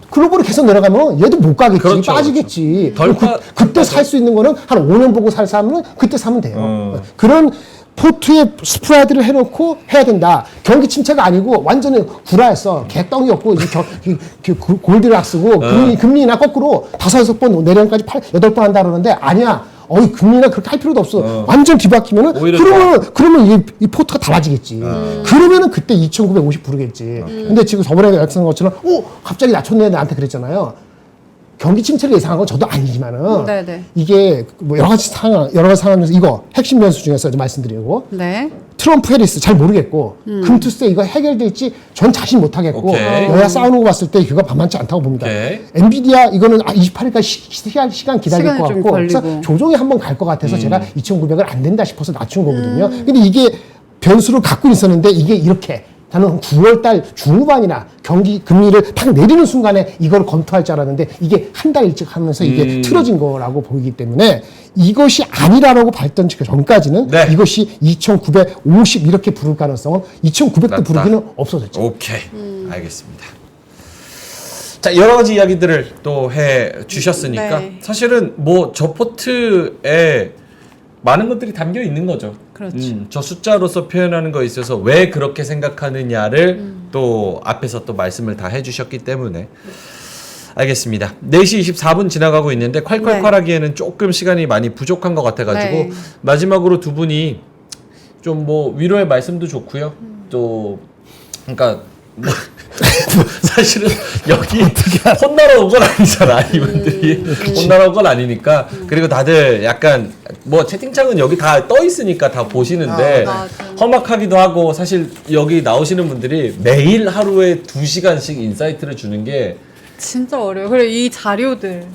S3: 글로벌이 계속 내려가면 얘도 못 가겠지.
S1: 그렇죠,
S3: 빠지겠지.
S1: 그렇죠.
S3: 그때 살 수 있는 거는 한 5년 보고 사면 그때 사면 돼요. 그런 포트에 스프레드를 해놓고 해야 된다. 경기 침체가 아니고 완전히 구라였어. 개떡이었고 이제 골드락스고 금리나 거꾸로 5-6번 내년까지 8-8번 한다 그러는데 아니야. 금리나 그렇게 할 필요도 없어. 완전 뒤바뀌면은 그러면 이 포트가 달라지겠지. 그러면은 그때 2,950 부르겠지. 근데 지금 저번에 말씀한 것처럼 갑자기 낮췄네 나한테 그랬잖아요. 경기 침체를 예상한 건 저도 아니지만은
S2: 네네.
S3: 이게 뭐 여러 가지 상황에서 이거 핵심 변수 중에서 좀 말씀드리고
S2: 네.
S3: 트럼프 해리스 잘 모르겠고 금투세 이거 해결될지 전 자신 못하겠고
S1: 오케이.
S3: 여야 싸우는 거 봤을 때 그거 만만치 않다고 봅니다.
S1: 오케이.
S3: 엔비디아 이거는 28일까지 시간 기다릴
S2: 시간이
S3: 것
S2: 좀
S3: 같고
S2: 걸리고.
S3: 그래서 조정이 한번 갈 것 같아서 제가 2,900을 안 된다 싶어서 낮춘 거거든요. 근데 이게 변수를 갖고 있었는데 이게 이렇게 나는 9월달 중후반이나 경기 금리를 딱 내리는 순간에 이걸 검토할 줄 알았는데 이게 한 달 일찍 하면서 이게 틀어진 거라고 보이기 때문에 이것이 아니라고 봤던 전까지는
S1: 네.
S3: 이것이 2,950 이렇게 부를 가능성은 2,900도
S1: 낮다.
S3: 부르기는 없어졌죠.
S1: 오케이. 알겠습니다. 자, 여러 가지 이야기들을 또 해 주셨으니까
S2: 네.
S1: 사실은 뭐 저 포트에 많은 것들이 담겨 있는 거죠.
S2: 그렇죠.
S1: 저 숫자로서 표현하는 거에 있어서 왜 그렇게 생각하느냐를 또 앞에서 또 말씀을 다 해주셨기 때문에 알겠습니다. 4시 24분 지나가고 있는데 콸콸콸 하기에는 조금 시간이 많이 부족한 것 같아가지고
S2: 네.
S1: 마지막으로 두 분이 좀 뭐 위로의 말씀도 좋고요. 또 그러니까 뭐 사실은 여기 혼나러 온 건 아니잖아 이분들이 혼나러 온 건 아니니까 그리고 다들 약간 뭐 채팅창은 여기 다 떠 있으니까 다 보시는데
S2: 맞아.
S1: 험악하기도 하고 사실 여기 나오시는 분들이 매일 하루에 2시간씩 인사이트를 주는 게
S2: 진짜 어려워요. 그리고 이 자료들.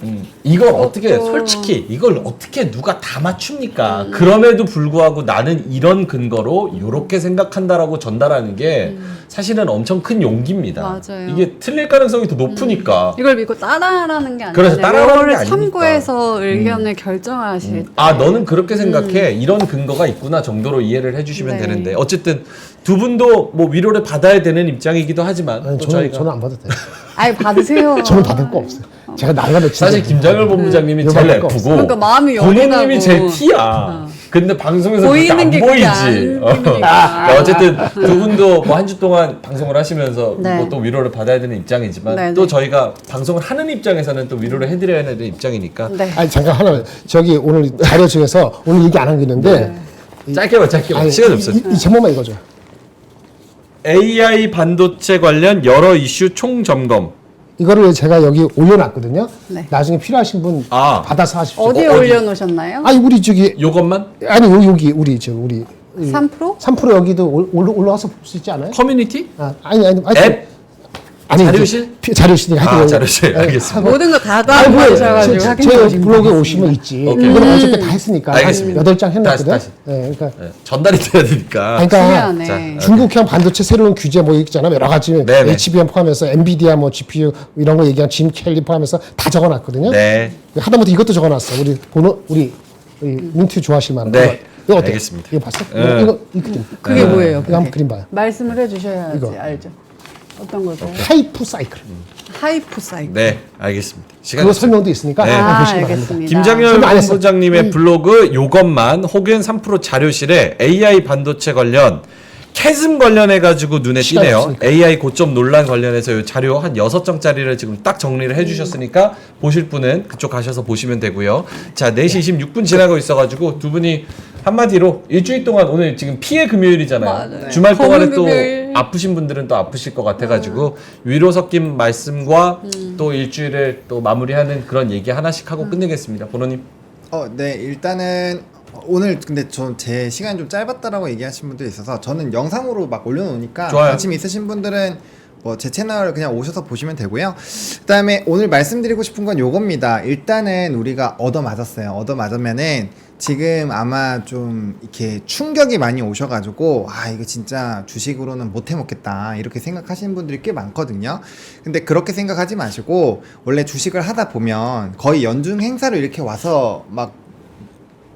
S1: 이걸 어떻게
S2: 그것도-
S1: 솔직히 이걸 어떻게 누가 다 맞춥니까? 그럼에도 불구하고 나는 이런 근거로 이렇게 생각한다라고 전달하는 게 사실은 엄청 큰 용기입니다.
S2: 맞아요.
S1: 이게 틀릴 가능성이 더 높으니까.
S2: 이걸 믿고 따라하는 게 아니라
S1: 그래서 따라하는 게
S2: 이거를
S1: 아니니까.
S2: 참고해서 의견을 결정하실
S1: 아 너는 그렇게 생각해 이런 근거가 있구나 정도로 이해를 해주시면
S2: 네.
S1: 되는데 어쨌든 두 분도 뭐 위로를 받아야 되는 입장이기도 하지만
S3: 아니,
S1: 또
S3: 저는,
S1: 저희가
S3: 저는 안 받아도 돼요.
S2: 아이 받으세요.
S3: 저는 받을 거 없어요. 제가 나이가 몇인데
S1: 사실 김장열 본부장님이
S3: 이거
S1: 제일
S3: 받을 거
S1: 예쁘고
S3: 없어.
S2: 그러니까 마음이
S1: 본인님이
S2: 열리다고.
S1: 제일 티야. 근데 방송에서 그렇게
S2: 보이는
S1: 안
S2: 게
S1: 보이지.
S2: 그게 안
S1: 어.
S2: 보이니까.
S1: 어쨌든 두 분도 뭐 한 주 동안 방송을 하시면서
S2: 네.
S1: 뭐 또 위로를 받아야 되는 입장이지만
S2: 네,
S1: 또
S2: 네.
S1: 저희가 방송을 하는 입장에서는 또 위로를 해드려야 되는 입장이니까
S2: 네.
S3: 아니 잠깐 하나 저기 오늘 자료 중에서 오늘 얘기 안 한 게 있는데
S1: 짧게 봐 짧게 봐
S3: 아니,
S1: 시간이 없어요.
S3: 이 제목만 읽어줘.
S1: AI 반도체 관련 여러 이슈 총점검.
S3: 이거를 제가 여기 올려놨거든요.
S2: 네.
S3: 나중에 필요하신 분
S1: 아.
S3: 받아서 하십시오.
S2: 어디에
S1: 어디?
S2: 올려놓으셨나요?
S3: 아니 우리 저기
S1: 요것만
S3: 아니 여기 우리 저 우리
S2: 3%?
S3: 3% 여기도 올라와서 볼 수 있지 않아요?
S1: 커뮤니티?
S3: 아니
S1: 앱?
S3: 아니
S1: 자료실?
S3: 자료실
S1: 아, 자료실. 알겠습니다.
S2: 모든 거 다
S3: 아니 뭐
S2: 받으셔가지고
S3: 제
S2: 확인해 보시면
S3: 블로그에 오시면 있지.
S1: 오케이.
S3: 이건 어저께 다 했으니까
S1: 알겠습니다.
S3: 8장 해놨거든.
S1: 다시.
S3: 네, 그러니까
S1: 네, 전달이 돼야 되니까.
S3: 그러니까
S2: 중요하네.
S3: 중국형 반도체 새로운 규제 뭐 있잖아 여러 가지
S1: 네네.
S3: HBM 포함해서 엔비디아 뭐 GPU 이런 거 얘기한 짐 켈리 포함해서 다 적어놨거든요.
S1: 네.
S3: 하다못해 이것도 적어놨어. 우리 민트 좋아하실 만한
S1: 네.
S3: 이거 어때?
S1: 알겠습니다.
S3: 이거 봤어?
S1: 네.
S3: 이 그림.
S2: 그게 뭐예요?
S3: 이거 한번 그림 봐요.
S2: 말씀을 해주셔야지
S3: 이거.
S2: 알죠. 어떤 거죠?
S3: 하이프 사이클.
S2: 하이프 사이클.
S1: 네, 알겠습니다. 시간
S3: 그거
S1: 없어요.
S3: 설명도 있으니까
S1: 네.
S3: 한번
S2: 아,
S3: 보시기 바랍니다.
S2: 알겠습니다.
S1: 김장현
S3: 설명 안 했어.
S1: 본부장님의 블로그 요것만 혹은 3% 자료실에 AI 반도체 관련 캐즘 관련해 가지고 눈에
S3: 시간이
S1: 띄네요.
S3: 없으니까.
S1: AI 고점 논란 관련해서 요 자료 한 6장짜리를 지금 딱 정리를 해 주셨으니까 보실 분은 그쪽 가셔서 보시면 되고요. 자, 4시 26분 지나고 있어 가지고 두 분이 한마디로 일주일 동안 오늘 지금 피해 금요일이잖아요.
S2: 맞아요.
S1: 주말 동안에
S2: 검은
S1: 또
S2: 금요일.
S1: 아프신 분들은 또 아프실 것 같아 가지고 위로 섞인 말씀과 또 일주일을 또 마무리하는 그런 얘기 하나씩 하고 끝내겠습니다. 보노님.
S4: 네, 일단은 오늘 근데 제 시간이 좀 짧았다라고 얘기하신 분들이 있어서 저는 영상으로 막 올려놓으니까
S1: 좋아요.
S4: 관심 있으신 분들은 뭐 제 채널 그냥 오셔서 보시면 되고요. 그다음에 오늘 말씀드리고 싶은 건 요겁니다. 일단은 우리가 얻어맞았어요. 얻어맞으면은 지금 아마 좀 이렇게 충격이 많이 오셔가지고 아 이거 진짜 주식으로는 못 해먹겠다 이렇게 생각하시는 분들이 꽤 많거든요. 근데 그렇게 생각하지 마시고 원래 주식을 하다 보면 거의 연중 행사로 이렇게 와서 막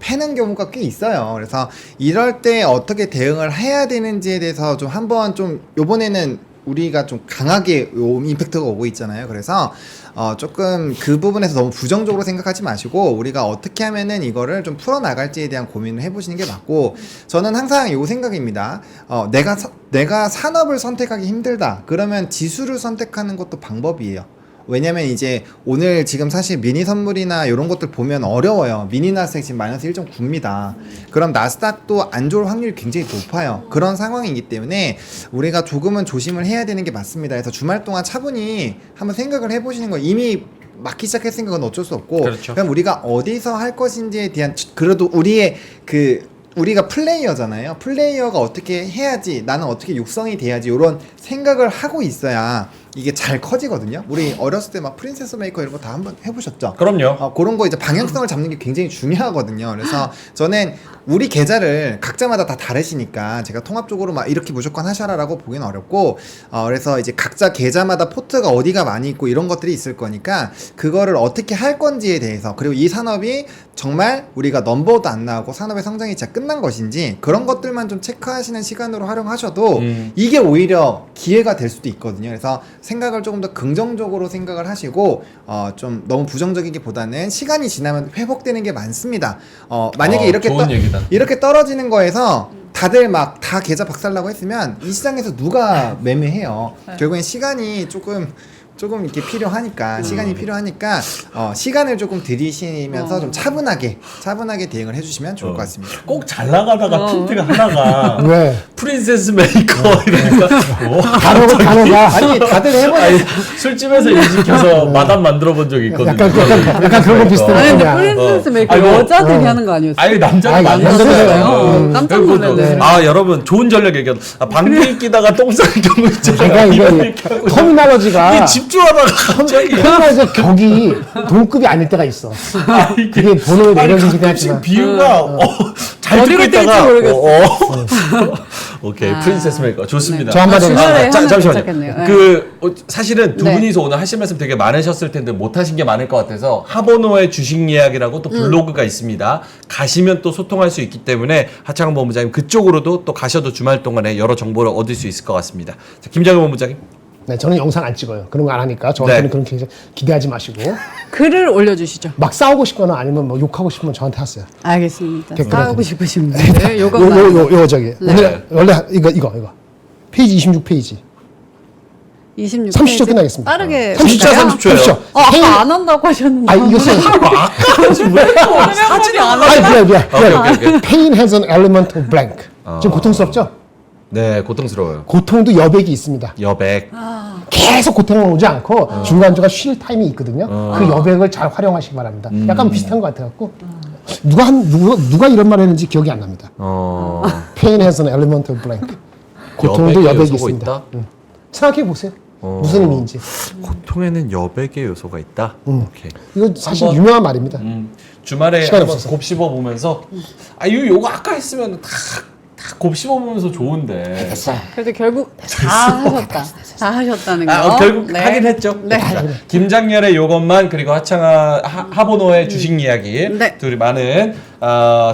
S4: 패는 경우가 꽤 있어요. 그래서 이럴 때 어떻게 대응을 해야 되는지에 대해서 좀 한번 좀 요번에는 우리가 좀 강하게 요 임팩트가 오고 있잖아요. 그래서 조금 그 부분에서 너무 부정적으로 생각하지 마시고 우리가 어떻게 하면은 이거를 좀 풀어나갈지에 대한 고민을 해보시는 게 맞고 저는 항상 요 생각입니다. 내가 산업을 선택하기 힘들다. 그러면 지수를 선택하는 것도 방법이에요. 왜냐면 이제 오늘 지금 사실 미니 선물이나 이런 것들 보면 어려워요. 미니 나스닥 지금 마이너스 1.9입니다. 그럼 나스닥도 안 좋을 확률이 굉장히 높아요. 그런 상황이기 때문에 우리가 조금은 조심을 해야 되는 게 맞습니다. 그래서 주말 동안 차분히 한번 생각을 해보시는 거예요. 이미 막기 시작했으니까 그건 어쩔 수 없고
S1: 그렇죠.
S4: 그럼 우리가 어디서 할 것인지에 대한 그래도 우리가 플레이어잖아요. 플레이어가 어떻게 해야지, 나는 어떻게 육성이 돼야지 이런 생각을 하고 있어야 이게 잘 커지거든요. 우리 어렸을 때 막 프린세스 메이커 이런 거 다 한번 해보셨죠?
S1: 그럼요.
S4: 그런 거 이제 방향성을 잡는 게 굉장히 중요하거든요. 그래서 저는 우리 계좌를 각자마다 다 다르시니까 제가 통합적으로 막 이렇게 무조건 하셔라라고 보기는 어렵고, 그래서 이제 각자 계좌마다 포트가 어디가 많이 있고 이런 것들이 있을 거니까 그거를 어떻게 할 건지에 대해서, 그리고 이 산업이 정말 우리가 넘버도 안 나오고 산업의 성장이 진짜 끝난 것인지 그런 것들만 좀 체크하시는 시간으로 활용하셔도 이게 오히려 기회가 될 수도 있거든요. 그래서 생각을 조금 더 긍정적으로 생각을 하시고 좀 너무 부정적이기보다는 시간이 지나면 회복되는 게 많습니다. 만약에 이렇게 떨어지는 거에서 다들 막 다 계좌 박살나고 했으면 이 시장에서 누가 매매해요. 결국엔 시간이 조금 이렇게 필요하니까 시간을 조금 들이시면서 좀 차분하게 대응을 해주시면 좋을 것 같습니다.
S1: 꼭 잘 나가다가 핀트가 하나가
S3: 왜?
S1: 프린세스 메이커 이러니까
S3: 단어가
S4: 아니 다들 해봐요.
S1: 아니, 술집에서 일 시켜서 마담 만들어 본 적이 있거든요.
S3: 약간 그런 거 비슷해.
S2: 아니 근데
S3: 그냥.
S2: 프린세스 메이커
S1: 아이고,
S2: 여자들이 하는 거 아니었어요?
S1: 아니 남자가
S3: 아니,
S1: 만났어요.
S3: 남자들이요.
S2: 깜짝 놀랐네.
S1: 아 여러분 좋은 전략 얘기하다. 방귀 끼다가 똥 싸는 경우 있잖아요.
S3: 그러니까
S1: 이런
S3: 이거
S1: 얘기하고
S3: 터미널러지가
S1: 이게 집중하다가 갑자기
S3: 터미널에서 격이 동급이 아닐 때가 있어. 그게 돈을 내려주긴
S1: 가끔씩
S3: 하지만.
S1: 비유가 잘 듣고
S2: 어디로 뛸지
S1: 있다가
S2: 모르겠어.
S1: 오케이 프린세스 메이커 좋습니다.
S3: 저 한마디
S2: 중간에 하나
S1: 잠시만요.
S2: 도착했네요. 네.
S1: 사실은 두
S2: 네.
S1: 분이서 오늘 하실 말씀 되게 많으셨을 텐데 못 하신 게 많을 것 같아서 하버노의 주식 예약이라고 또 블로그가 있습니다. 가시면 또 소통할 수 있기 때문에 하창원 본부장님 그쪽으로도 또 가셔도 주말 동안에 여러 정보를 얻을 수 있을 것 같습니다. 자, 김장현 본부장님.
S3: 네, 저는 영상 안 찍어요. 그런 거 안 하니까 저한테는
S1: 네.
S3: 그런 거 기대하지 마시고
S2: 글을 올려주시죠.
S3: 막 싸우고 싶거나 아니면 뭐 욕하고 싶으면 저한테 하세요.
S2: 알겠습니다.
S3: 댓글
S2: 싸우고 싶으신 분들 요것만.
S3: 요 저기
S1: 네.
S3: 원래 이거 페이지 26페이지
S2: 26
S3: 30초
S2: 페이지.
S3: 끝나겠습니다.
S2: 빠르게
S1: 30초,
S2: 볼까요?
S1: 30초.
S2: 아까 안 한다고 하셨는데.
S3: 이거 써요.
S2: 사진이 안
S3: 미안.
S1: 오케이.
S3: Pain has an element of blank. 좀 고통스럽죠?
S1: 네, 고통스러워요.
S3: 고통도 여백이 있습니다.
S1: 여백.
S3: 계속 고통은 오지 않고 중간중간 쉴 타임이 있거든요. 그 여백을 잘 활용하시기 바랍니다. 약간 비슷한 것 같아갖고 누가 이런 말 했는지 기억이 안 납니다. Pain has an element of blank. 고통도
S1: 여백의
S3: 여백이
S1: 요소가
S3: 있습니다.
S1: 있다?
S3: 생각해 보세요. 무슨 의미인지.
S1: 고통에는 여백의 요소가 있다. 오케이.
S3: 이거 사실
S1: 한번-
S3: 유명한 말입니다.
S1: 주말에
S3: 시간이
S1: 한번
S3: 없어서.
S1: 곱씹어 보면서 요거 아까 했으면 다 곱씹어 보면서 좋은데.
S2: 그래도 결국 다 하셨다는 거.
S1: 결국
S2: 네.
S1: 하긴 했죠.
S2: 네.
S1: 자, 김장렬의 요것만 그리고 하보노의 주식 이야기
S2: 네.
S1: 둘이 많은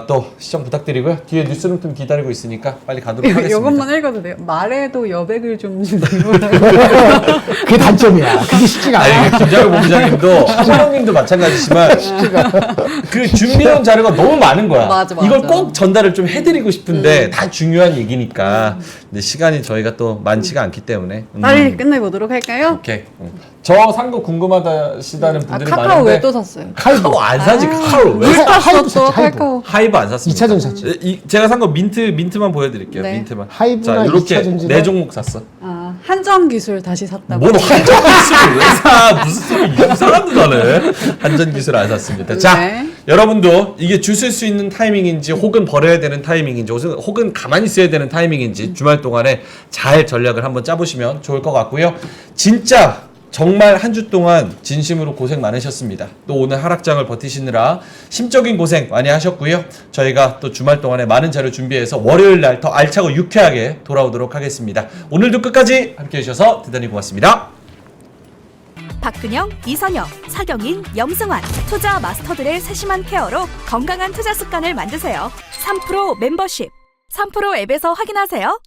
S1: 또 시청 부탁드리고요. 뒤에 뉴스룸 좀 기다리고 있으니까 빨리 가도록 하겠습니다.
S2: 요것만 읽어도 돼요. 말에도 여백을 좀 주세요.
S3: 그게 단점이야. 그게 쉽지가 않아.
S1: 아니 김장렬 본부장님도 하보노님도 마찬가지지만 그 준비해온 자료가 너무 많은 거야.
S2: 맞아.
S1: 이걸 꼭 전달을 좀 해드리고 싶은데 다 중요한 얘기니까 근데 시간이 저희가 또 많지가 않기 때문에
S2: 빨리 끝내보도록 할까요?
S1: 오케이. 저 산 거 궁금하다시다는 분들이
S2: 카카오
S1: 많은데
S2: 왜 또 샀어요?
S1: 카카오 안 사지. 카카오 왜?
S2: 물 탔어
S3: 하이브
S2: 또
S3: 샀지, 하이브.
S2: 카카오.
S1: 하이브 안 샀습니다.
S3: 2차전 샀지.
S1: 제가 산 거 민트만 보여드릴게요.
S2: 네.
S1: 민트만.
S3: 하이브나
S1: 자 이렇게
S3: 2차전지나
S1: 네 종목 샀어.
S2: 한정 기술 다시 샀다고.
S1: 뭔 한전 기술을 왜 사? 무슨 소리 이상한 듯 하네. 한전 기술 안 샀습니다. 자
S2: 네.
S1: 여러분도 이게 주실 수 있는 타이밍인지 혹은 버려야 되는 타이밍인지 혹은 가만히 있어야 되는 타이밍인지 주말 동안에 잘 전략을 한번 짜보시면 좋을 것 같고요. 진짜 정말 한 주 동안 진심으로 고생 많으셨습니다. 또 오늘 하락장을 버티시느라 심적인 고생 많이 하셨고요. 저희가 또 주말 동안에 많은 자료 준비해서 월요일 날 더 알차고 유쾌하게 돌아오도록 하겠습니다. 오늘도 끝까지 함께해 주셔서 대단히 고맙습니다.
S5: 박근영, 이선영, 사경인, 염승환 투자 마스터들의 세심한 케어로 건강한 투자 습관을 만드세요. 3프로 멤버십 3프로 앱에서 확인하세요.